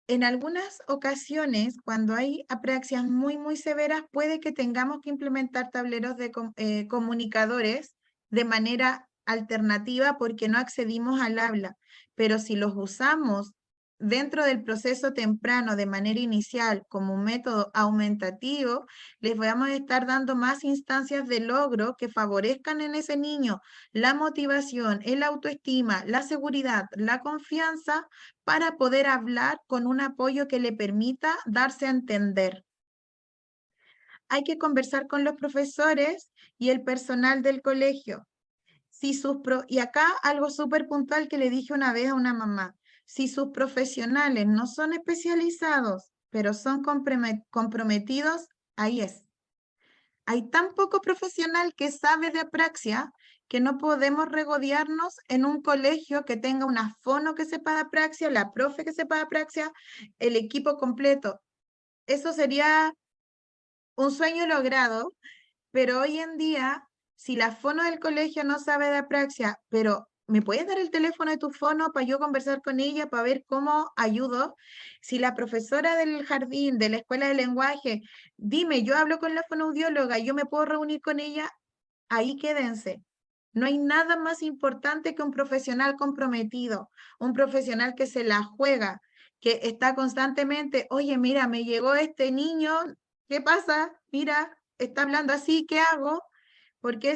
En algunas ocasiones, cuando hay apraxias muy severas, puede que tengamos que implementar tableros de comunicadores de manera alternativa porque no accedimos al habla. Pero si los usamos dentro del proceso temprano de manera inicial como un método aumentativo, les vamos a estar dando más instancias de logro que favorezcan en ese niño la motivación, el autoestima, la seguridad, la confianza para poder hablar con un apoyo que le permita darse a entender. Hay que conversar con los profesores y el personal del colegio. Y acá algo súper puntual que le dije una vez a una mamá. Si sus profesionales no son especializados, pero son comprometidos, ahí es. Hay tan poco profesional que sabe de apraxia que no podemos regodearnos en un colegio que tenga una fono que sepa de apraxia, la profe que sepa de apraxia, el equipo completo. Eso sería un sueño logrado, pero hoy en día, si la fono del colegio no sabe de apraxia, pero ¿me puedes dar el teléfono de tu fono para yo conversar con ella, para ver cómo ayudo? Si la profesora del jardín, de la escuela de lenguaje, dime, yo hablo con la fonoaudióloga, yo me puedo reunir con ella, ahí quédense. No hay nada más importante que un profesional comprometido, un profesional que se la juega, que está constantemente, oye, mira, me llegó este niño, ¿qué pasa? Mira, está hablando así, ¿qué hago? Porque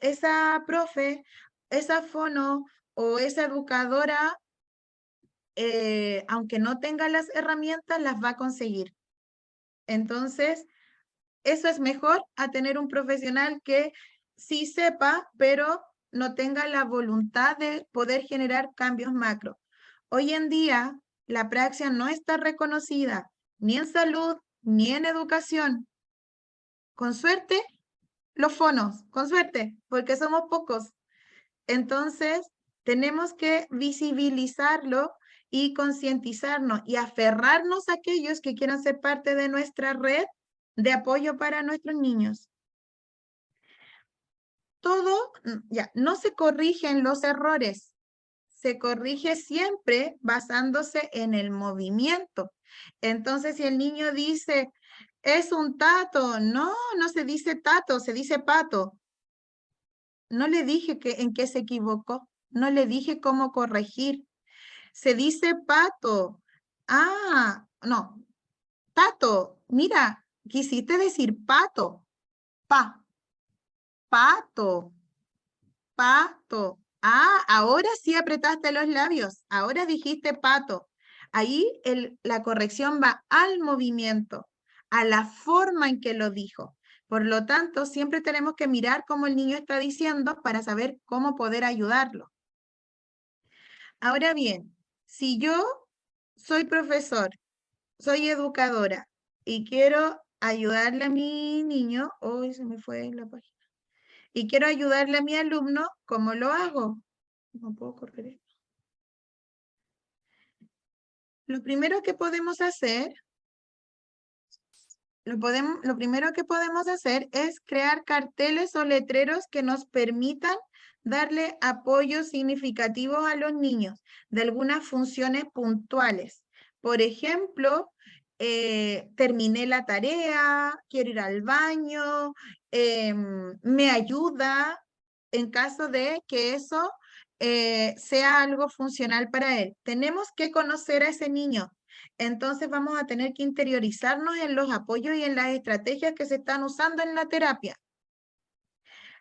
esa profe, esa fono o esa educadora, aunque no tenga las herramientas, las va a conseguir. Entonces, eso es mejor a tener un profesional que sí sepa, pero no tenga la voluntad de poder generar cambios macro. Hoy en día, la praxia no está reconocida ni en salud ni en educación. Con suerte, los fonos, con suerte, porque somos pocos. Entonces, tenemos que visibilizarlo y concientizarnos y aferrarnos a aquellos que quieran ser parte de nuestra red de apoyo para nuestros niños. Todo, ya, no se corrigen los errores, se corrige siempre basándose en el movimiento. Entonces, si el niño dice, es un tato, no, no se dice tato, se dice pato. No le dije en qué se equivocó, no le dije cómo corregir. Se dice pato. Ah, no, tato. Mira, quisiste decir pato. Pato, pato. Ah, ahora sí apretaste los labios. Ahora dijiste pato. Ahí la corrección va al movimiento, a la forma en que lo dijo. Por lo tanto, siempre tenemos que mirar cómo el niño está diciendo para saber cómo poder ayudarlo. Ahora bien, si yo soy profesor, soy educadora y quiero ayudarle a mi niño, hoy se me fue la página, y quiero ayudarle a mi alumno, ¿cómo lo hago? No puedo correr esto. Lo primero que podemos hacer, lo primero que podemos hacer es crear carteles o letreros que nos permitan darle apoyo significativo a los niños de algunas funciones puntuales. Por ejemplo, terminé la tarea, quiero ir al baño, me ayuda en caso de que eso sea algo funcional para él. Tenemos que conocer a ese niño. Entonces vamos a tener que interiorizarnos en los apoyos y en las estrategias que se están usando en la terapia.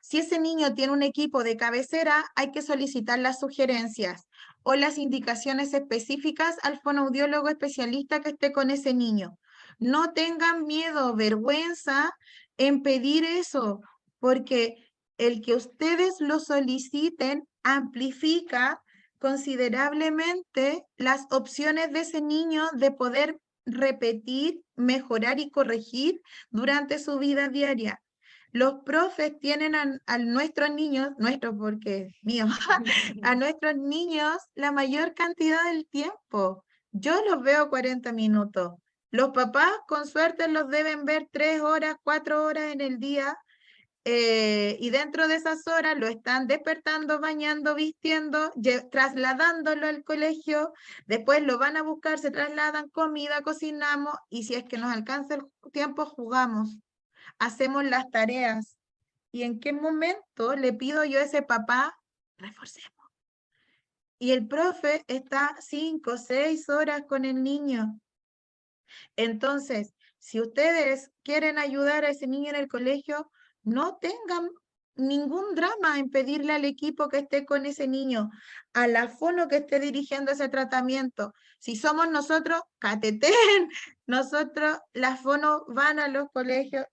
Si ese niño tiene un equipo de cabecera, hay que solicitar las sugerencias o las indicaciones específicas al fonoaudiólogo especialista que esté con ese niño. No tengan miedo, vergüenza en pedir eso, porque el que ustedes lo soliciten amplifica considerablemente las opciones de ese niño de poder repetir, mejorar y corregir durante su vida diaria. Los profes tienen a nuestros niños, nuestros porque míos, a nuestros niños la mayor cantidad del tiempo. Yo los veo 40 minutos. Los papás con suerte los deben ver 3 horas, 4 horas en el día, y dentro de esas horas lo están despertando, bañando, vistiendo, trasladándolo al colegio, después lo van a buscar, se trasladan, comida, cocinamos, y si es que nos alcanza el tiempo, jugamos, hacemos las tareas. ¿Y en qué momento le pido yo a ese papá, reforcemos? Y el profe está 5, 6 horas con el niño. Entonces, si ustedes quieren ayudar a ese niño en el colegio, no tengan ningún drama en pedirle al equipo que esté con ese niño, a la fono que esté dirigiendo ese tratamiento. Si somos nosotros, cateten, nosotros, las fono van a los colegios,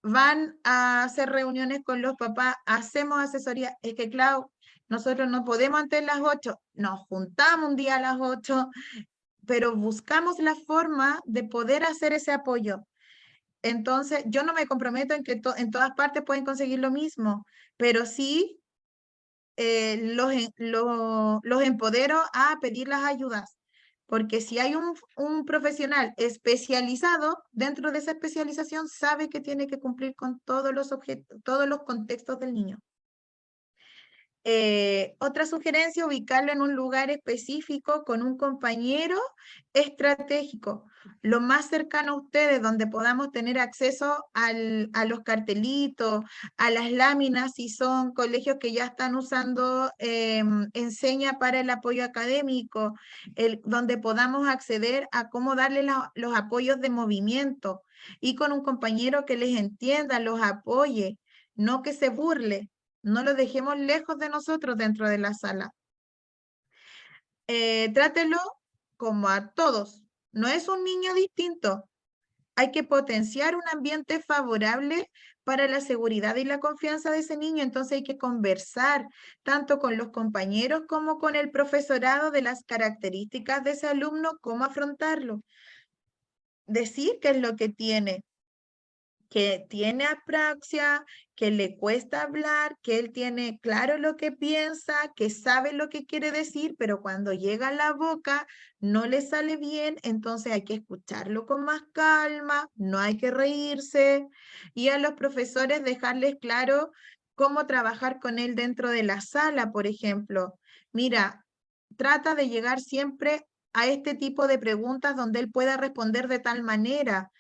van a hacer reuniones con los papás, hacemos asesoría. Es que, Clau, nosotros no podemos antes de las 8, nos juntamos un día a las 8, pero buscamos la forma de poder hacer ese apoyo. Entonces, yo no me comprometo en que en todas partes pueden conseguir lo mismo, pero sí los empodero a pedir las ayudas, porque si hay un profesional especializado, dentro de esa especialización sabe que tiene que cumplir con todos los objetos, todos los contextos del niño. Otra sugerencia, ubicarlo en un lugar específico con un compañero estratégico, lo más cercano a ustedes, donde podamos tener acceso a los cartelitos, a las láminas, si son colegios que ya están usando enseña para el apoyo académico, donde podamos acceder a cómo darle los apoyos de movimiento y con un compañero que les entienda, los apoye, no que se burle. No lo dejemos lejos de nosotros dentro de la sala. Trátelo como a todos. No es un niño distinto. Hay que potenciar un ambiente favorable para la seguridad y la confianza de ese niño. Entonces hay que conversar tanto con los compañeros como con el profesorado de las características de ese alumno, cómo afrontarlo. Decir qué es lo que tiene apraxia, que le cuesta hablar, que él tiene claro lo que piensa, que sabe lo que quiere decir, pero cuando llega a la boca no le sale bien, entonces hay que escucharlo con más calma, no hay que reírse, y a los profesores dejarles claro cómo trabajar con él dentro de la sala, por ejemplo. Mira, trata de llegar siempre a este tipo de preguntas donde él pueda responder de tal manera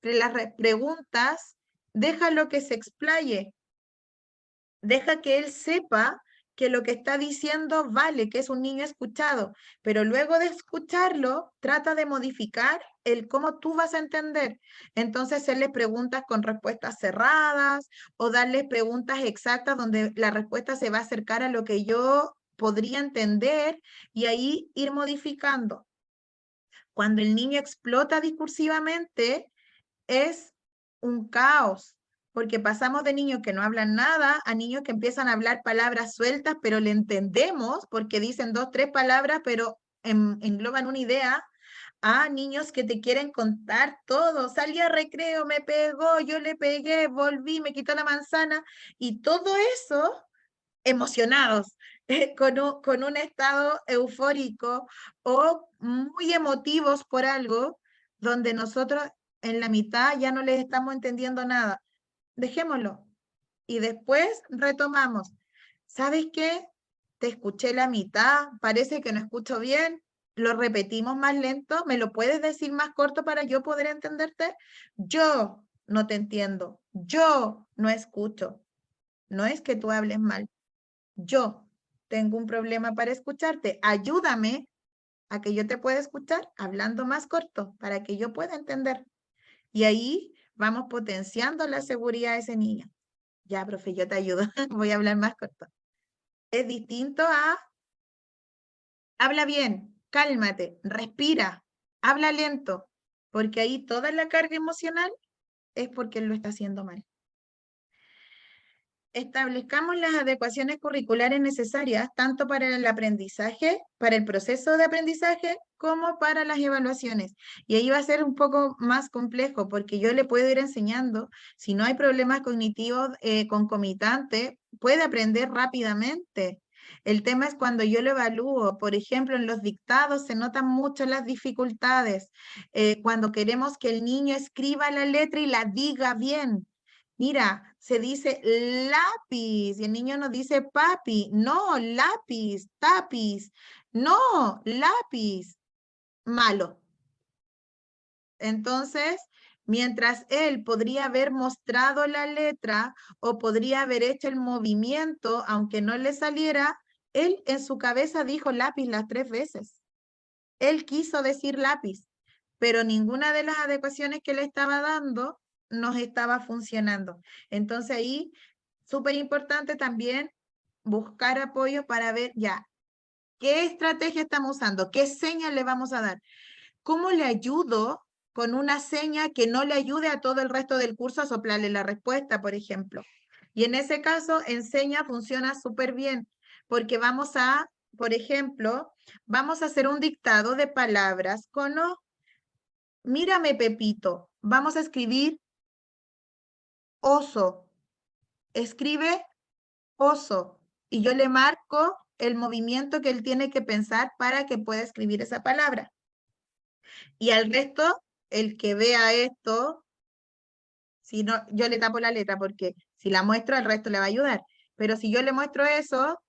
las preguntas, déjalo que se explaye, deja que él sepa que lo que está diciendo vale, que es un niño escuchado, pero luego de escucharlo, trata de modificar el cómo tú vas a entender. Entonces, hacerle preguntas con respuestas cerradas o darles preguntas exactas donde la respuesta se va a acercar a lo que yo podría entender y ahí ir modificando. Cuando el niño explota discursivamente, es un caos, porque pasamos de niños que no hablan nada a niños que empiezan a hablar palabras sueltas, pero le entendemos porque dicen 2, 3 palabras, pero engloban una idea, a niños que te quieren contar todo. Salí a recreo, me pegó, yo le pegué, volví, me quitó la manzana, y todo eso emocionados, con un estado eufórico o muy emotivos por algo, donde nosotros en la mitad ya no les estamos entendiendo nada. Dejémoslo. Y después retomamos. ¿Sabes qué? Te escuché la mitad, parece que no escucho bien. Lo repetimos más lento. ¿Me lo puedes decir más corto para yo poder entenderte? Yo no te entiendo. Yo no escucho. No es que tú hables mal. Yo tengo un problema para escucharte. Ayúdame a que yo te pueda escuchar hablando más corto para que yo pueda entender. Y ahí vamos potenciando la seguridad de ese niño. Ya, profe, yo te ayudo. Voy a hablar más corto. Es distinto a habla bien, cálmate, respira, habla lento, porque ahí toda la carga emocional es porque él lo está haciendo mal. establezcamos las adecuaciones curriculares necesarias tanto para el aprendizaje, para el proceso de aprendizaje, como para las evaluaciones. Y ahí va a ser un poco más complejo porque yo le puedo ir enseñando, si no hay problemas cognitivos concomitantes, puede aprender rápidamente. El tema es cuando yo lo evalúo, por ejemplo, en los dictados se notan mucho las dificultades, cuando queremos que el niño escriba la letra y la diga bien. Mira, se dice lápiz y el niño no dice papi, no, lápiz, tapiz, no, lápiz, malo. Entonces, mientras él podría haber mostrado la letra o podría haber hecho el movimiento, aunque no le saliera, él en su cabeza dijo lápiz las 3 veces. Él quiso decir lápiz, pero ninguna de las adecuaciones que le estaba dando nos estaba funcionando. Entonces ahí, súper importante también buscar apoyo para ver ya, ¿qué estrategia estamos usando? ¿Qué señas le vamos a dar? ¿Cómo le ayudo con una seña que no le ayude a todo el resto del curso a soplarle la respuesta, por ejemplo? Y en ese caso, en seña funciona súper bien, porque vamos a, por ejemplo, vamos a hacer un dictado de palabras con O. Mírame, Pepito, vamos a escribir oso. Escribe oso. Y yo le marco el movimiento que él tiene que pensar para que pueda escribir esa palabra. Y al resto, el que vea esto, si no, yo le tapo la letra porque si la muestro, al resto le va a ayudar. Pero si yo le muestro eso,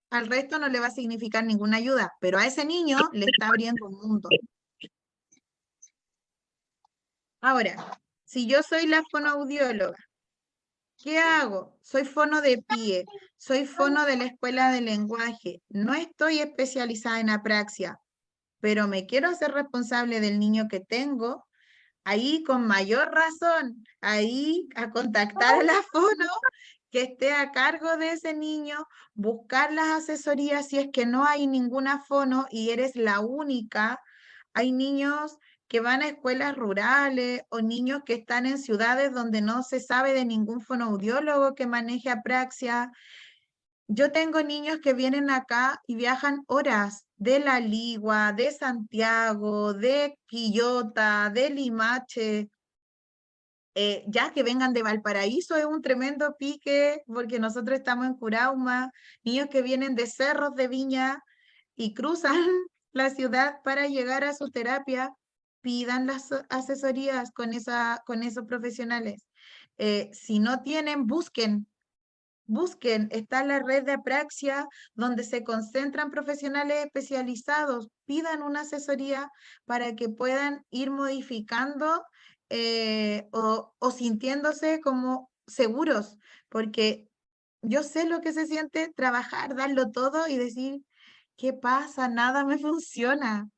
al resto no le va a significar ninguna ayuda. Pero a ese niño le está abriendo un mundo. Ahora, si yo soy la fonoaudióloga, ¿qué hago? Soy fono de pie, soy fono de la escuela de lenguaje, no estoy especializada en apraxia, pero me quiero hacer responsable del niño que tengo, ahí con mayor razón, ahí a contactar a la fono que esté a cargo de ese niño, buscar las asesorías si es que no hay ninguna fono y eres la única. Hay niños que van a escuelas rurales o niños que están en ciudades donde no se sabe de ningún fonoaudiólogo que maneje apraxia. Yo tengo niños que vienen acá y viajan horas de La Ligua, de Santiago, de Quillota, de Limache, ya que vengan de Valparaíso es un tremendo pique porque nosotros estamos en Curauma, niños que vienen de cerros de Viña y cruzan la ciudad para llegar a su terapia, pidan las asesorías con esos profesionales. Si no tienen, busquen, está la red de apraxia donde se concentran profesionales especializados, pidan una asesoría para que puedan ir modificando o sintiéndose como seguros, porque yo sé lo que se siente trabajar, darlo todo y decir, ¿qué pasa? Nada me funciona.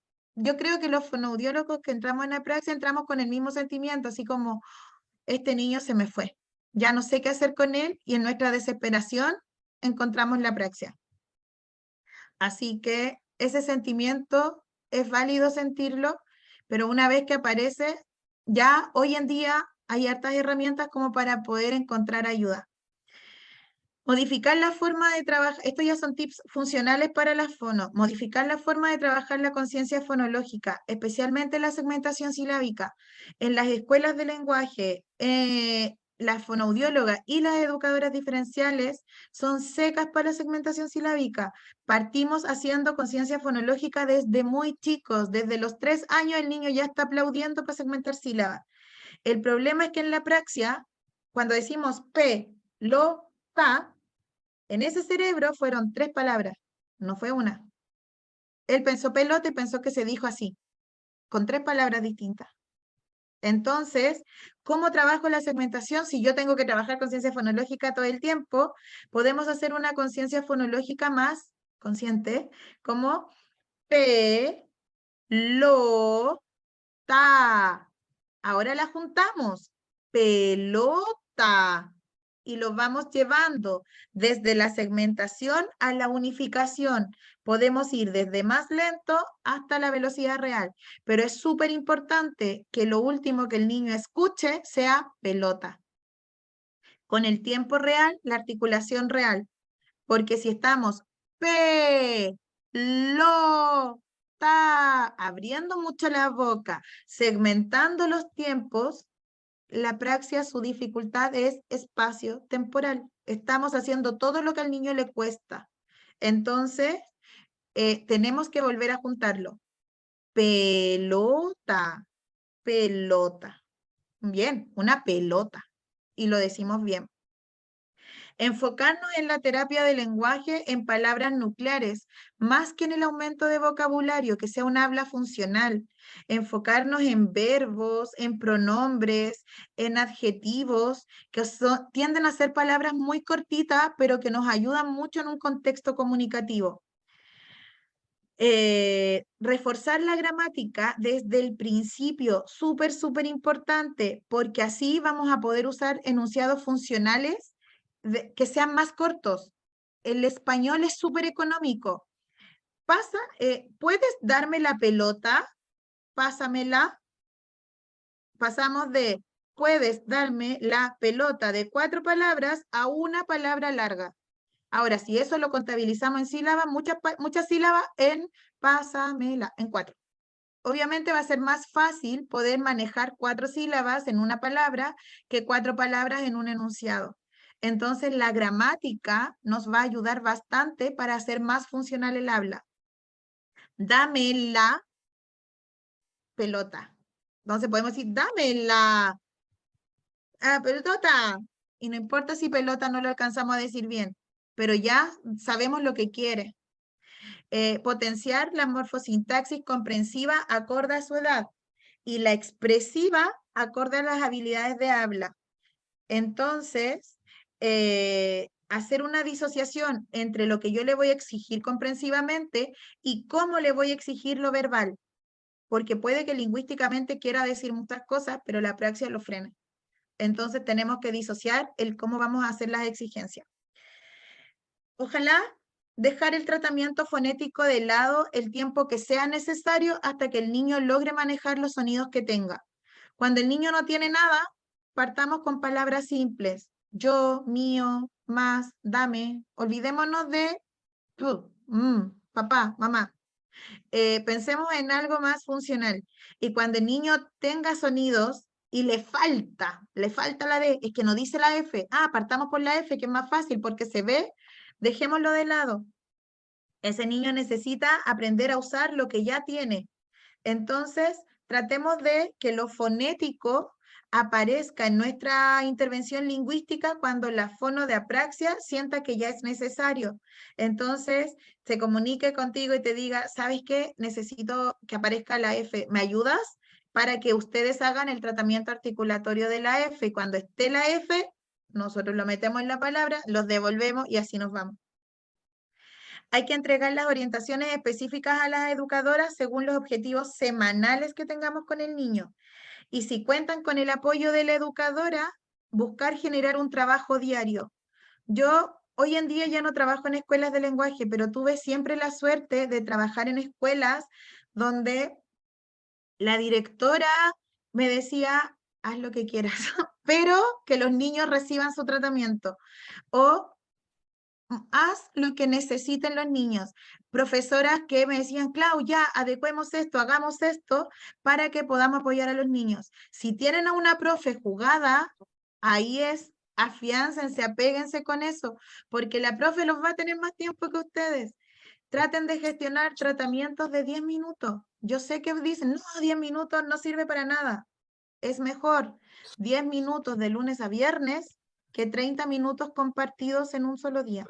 Yo creo que los fonoaudiólogos que entramos en apraxia entramos con el mismo sentimiento, así como este niño se me fue. Ya no sé qué hacer con él y en nuestra desesperación encontramos la apraxia. Así que ese sentimiento es válido sentirlo, pero una vez que aparece, ya hoy en día hay hartas herramientas como para poder encontrar ayuda. Modificar la forma de trabajar, estos ya son tips funcionales para las fono, modificar la forma de trabajar la conciencia fonológica, especialmente la segmentación silábica. En las escuelas de lenguaje, las fonoaudiólogas y las educadoras diferenciales son secas para la segmentación silábica. Partimos haciendo conciencia fonológica desde muy chicos, desde los 3 años el niño ya está aplaudiendo para segmentar sílabas. El problema es que en la praxia, cuando decimos P, lo, ta, en ese cerebro fueron 3 palabras, no fue una. Él pensó pelota y pensó que se dijo así, con 3 palabras distintas. Entonces, ¿cómo trabajo la segmentación? Si yo tengo que trabajar conciencia fonológica todo el tiempo, podemos hacer una conciencia fonológica más consciente, como P, lo, ta. Ahora la juntamos. Pelota. Y lo vamos llevando desde la segmentación a la unificación. Podemos ir desde más lento hasta la velocidad real, pero es súper importante que lo último que el niño escuche sea pelota. con el tiempo real, la articulación real. Porque si estamos abriendo mucho la boca, segmentando los tiempos, la praxia, su dificultad es espacio-temporal. Estamos haciendo todo lo que al niño le cuesta. Entonces, tenemos que volver a juntarlo. Pelota, pelota. Bien, una pelota. Y lo decimos bien. Enfocarnos en la terapia del lenguaje en palabras nucleares, más que en el aumento de vocabulario, que sea un habla funcional. Enfocarnos en verbos, en pronombres, en adjetivos, que tienden a ser palabras muy cortitas, pero que nos ayudan mucho en un contexto comunicativo. Reforzar la gramática desde el principio, súper, súper importante, porque así vamos a poder usar enunciados funcionales que sean más cortos. El español es súper económico. ¿Puedes darme la pelota? Pásamela. Pasamos de, puedes darme la pelota de 4 palabras a una palabra larga. Ahora, si eso lo contabilizamos en sílabas, muchas sílabas en pásamela, en 4. Obviamente va a ser más fácil poder manejar 4 sílabas en una palabra que 4 palabras en un enunciado. Entonces, la gramática nos va a ayudar bastante para hacer más funcional el habla. Dame la pelota. Entonces podemos decir, dame la pelota. Y no importa si pelota no lo alcanzamos a decir bien, pero ya sabemos lo que quiere. Potenciar la morfosintaxis comprensiva acorde a su edad y la expresiva acorde a las habilidades de habla. Entonces, hacer una disociación entre lo que yo le voy a exigir comprensivamente y cómo le voy a exigir lo verbal, porque puede que lingüísticamente quiera decir muchas cosas, pero la praxis lo frena. Entonces tenemos que disociar el cómo vamos a hacer las exigencias. Ojalá dejar el tratamiento fonético de lado el tiempo que sea necesario hasta que el niño logre manejar los sonidos que tenga. Cuando el niño no tiene nada, partamos con palabras simples. Yo, mío, más, dame. Olvidémonos de tú, papá, mamá. Pensemos en algo más funcional. Y cuando el niño tenga sonidos y le falta la D, es que no dice la F. Partamos por la F, que es más fácil porque se ve, dejémoslo de lado. Ese niño necesita aprender a usar lo que ya tiene. Entonces, tratemos de que lo fonético aparezca en nuestra intervención lingüística cuando la fono de apraxia sienta que ya es necesario. Entonces, se comunique contigo y te diga, ¿sabes qué? Necesito que aparezca la F. ¿Me ayudas? Para que ustedes hagan el tratamiento articulatorio de la F. Y cuando esté la F, nosotros lo metemos en la palabra, los devolvemos y así nos vamos. Hay que entregar las orientaciones específicas a las educadoras según los objetivos semanales que tengamos con el niño. Y si cuentan con el apoyo de la educadora, buscar generar un trabajo diario. Yo hoy en día ya no trabajo en escuelas de lenguaje, pero tuve siempre la suerte de trabajar en escuelas donde la directora me decía, haz lo que quieras, pero que los niños reciban su tratamiento. O haz lo que necesiten los niños. Profesoras que me decían, Clau, ya adecuemos esto, hagamos esto para que podamos apoyar a los niños. Si tienen a una profe jugada, ahí es, afiáncense, apéguense con eso, porque la profe los va a tener más tiempo que ustedes. Traten de gestionar tratamientos de 10 minutos. Yo sé que dicen, no, 10 minutos no sirve para nada. Es mejor 10 minutos de lunes a viernes que 30 minutos compartidos en un solo día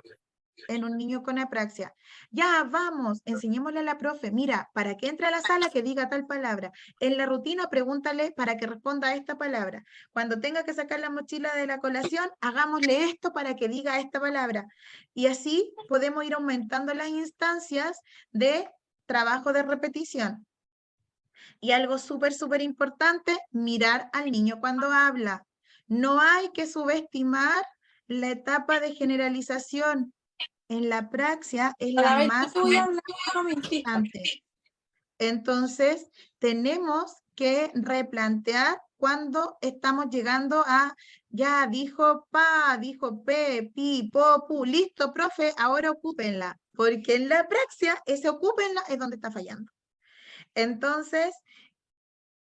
en un niño con apraxia. Ya, vamos, enseñémosle a la profe, mira, para que entre a la sala que diga tal palabra. En la rutina pregúntale para que responda a esta palabra. Cuando tenga que sacar la mochila de la colación, hagámosle esto para que diga esta palabra. Y así podemos ir aumentando las instancias de trabajo de repetición. Y algo súper, súper importante, mirar al niño cuando habla. No hay que subestimar la etapa de generalización. En la praxia es la Cada vez que más te voy a hablar, no mentís. importante. Entonces, tenemos que replantear cuando estamos llegando a Ya, dijo pa, dijo pe, pi, po, pu. Listo, profe, ahora ocúpenla. Porque en la praxia, ese ocúpenla es donde está fallando. Entonces,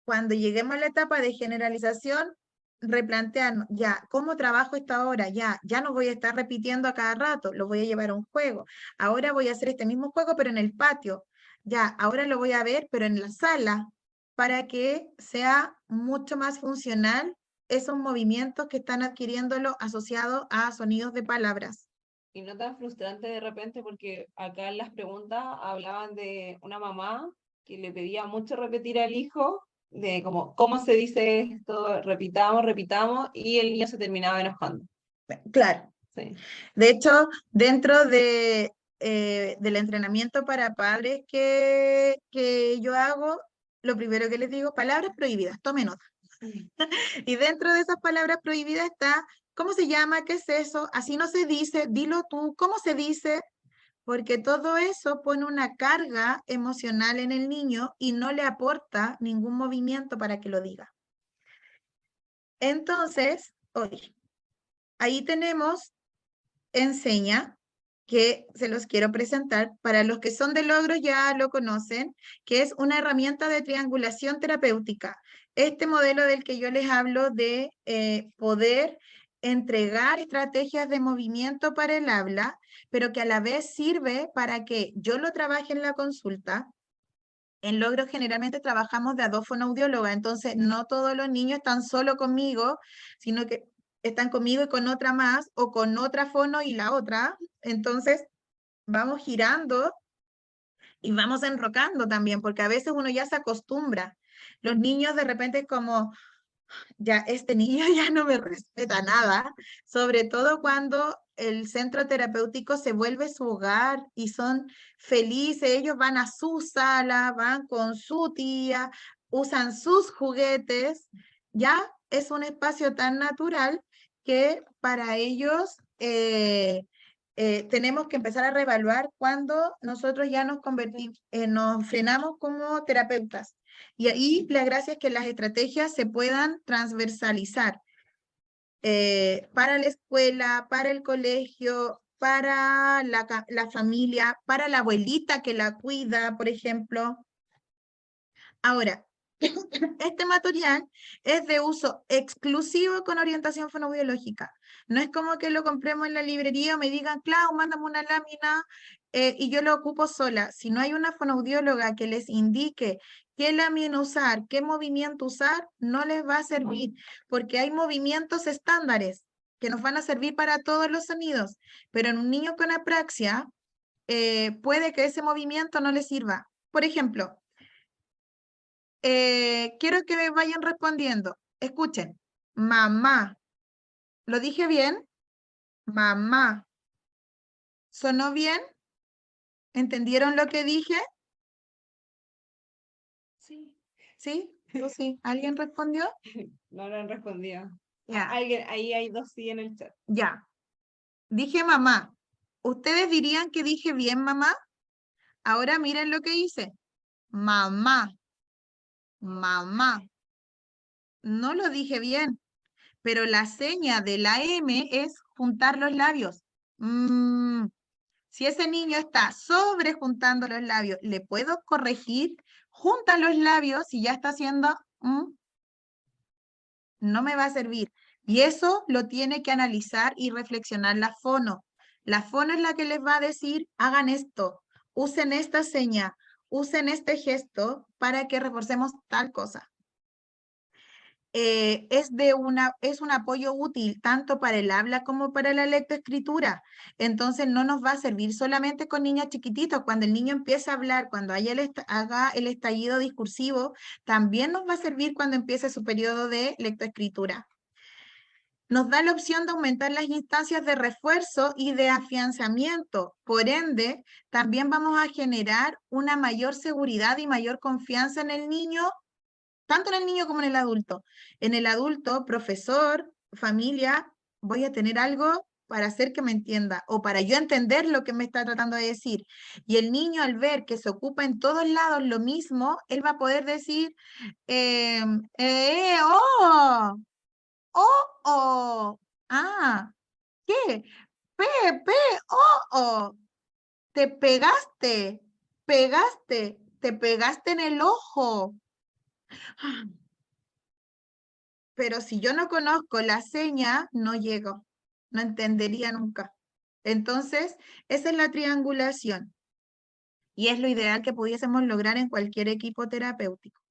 cuando lleguemos a la etapa de generalización, replantearnos, ya, ¿cómo trabajo esta hora? Ya no voy a estar repitiendo a cada rato, lo voy a llevar a un juego. Ahora voy a hacer este mismo juego, pero en el patio. Ya, ahora lo voy a ver, pero en la sala, para que sea mucho más funcional esos movimientos que están adquiriéndolo asociados a sonidos de palabras. Y no tan frustrante de repente porque acá en las preguntas hablaban de una mamá que le pedía mucho repetir al hijo de como, ¿cómo se dice esto? Repitamos, repitamos, y el niño se terminaba enojando. Claro. Sí. De hecho, dentro del entrenamiento para padres que yo hago, lo primero que les digo, palabras prohibidas, tome nota. Y dentro de esas palabras prohibidas está, ¿cómo se llama? ¿Qué es eso? Así no se dice, dilo tú, ¿cómo se dice? Porque todo eso pone una carga emocional en el niño y no le aporta ningún movimiento para que lo diga. Entonces, oye, ahí tenemos enseña, que se los quiero presentar. Para los que son de logros ya lo conocen, que es una herramienta de triangulación terapéutica. Este modelo del que yo les hablo de poder entregar estrategias de movimiento para el habla, pero que a la vez sirve para que yo lo trabaje en la consulta. En logros generalmente trabajamos de a dos fonoaudiólogas, entonces no todos los niños están solo conmigo, sino que están conmigo y con otra más, o con otra fono y la otra. Entonces vamos girando y vamos enrocando también, porque a veces uno ya se acostumbra. Los niños de repente es como, ya este niño ya no me respeta nada, sobre todo cuando el centro terapéutico se vuelve su hogar y son felices, ellos van a su sala, van con su tía, usan sus juguetes, ya es un espacio tan natural que para ellos tenemos que empezar a reevaluar cuando nosotros ya nos convertimos, nos frenamos como terapeutas. Y ahí la gracia es que las estrategias se puedan transversalizar para la escuela, para el colegio, para la familia, para la abuelita que la cuida, por ejemplo. Ahora, este material es de uso exclusivo con orientación fonobiológica. No es como que lo compremos en la librería o me digan, Clau, mándame una lámina y yo lo ocupo sola. Si no hay una fonoaudióloga que les indique qué lámina usar, qué movimiento usar, no les va a servir, porque hay movimientos estándares que nos van a servir para todos los sonidos, pero en un niño con apraxia puede que ese movimiento no le sirva. Por ejemplo, quiero que me vayan respondiendo. Escuchen. Mamá. ¿Lo dije bien? Mamá. ¿Sonó bien? ¿Entendieron lo que dije? Sí. ¿Sí? ¿Tú sí? ¿Alguien respondió? No lo han respondido. Ya, Alguien, ahí hay dos sí en el chat. ya. Dije mamá. ¿Ustedes dirían que dije bien, mamá? Ahora miren lo que hice. Mamá. Mamá. No lo dije bien, pero la seña de la M es juntar los labios. Mm. Si ese niño está sobrejuntando los labios, ¿le puedo corregir? Junta los labios y ya está haciendo, no me va a servir. Y eso lo tiene que analizar y reflexionar la fono. La fono es la que les va a decir, hagan esto, usen esta seña, usen este gesto para que reforcemos tal cosa. Es un apoyo útil tanto para el habla como para la lectoescritura. Entonces no nos va a servir solamente con niños chiquititos. Cuando el niño empieza a hablar, cuando haga el estallido discursivo, también nos va a servir cuando empiece su periodo de lectoescritura. Nos da la opción de aumentar las instancias de refuerzo y de afianzamiento. Por ende, también vamos a generar una mayor seguridad y mayor confianza en el niño tanto en el niño como en el adulto. En el adulto, profesor, familia, voy a tener algo para hacer que me entienda o para yo entender lo que me está tratando de decir. Y el niño al ver que se ocupa en todos lados lo mismo, él va a poder decir, oh, oh. Ah, ¿qué? P, P, oh. Te pegaste, te pegaste en el ojo. Ah, pero si yo no conozco la seña, no llego, no entendería nunca. Entonces, esa es la triangulación y es lo ideal que pudiésemos lograr en cualquier equipo terapéutico.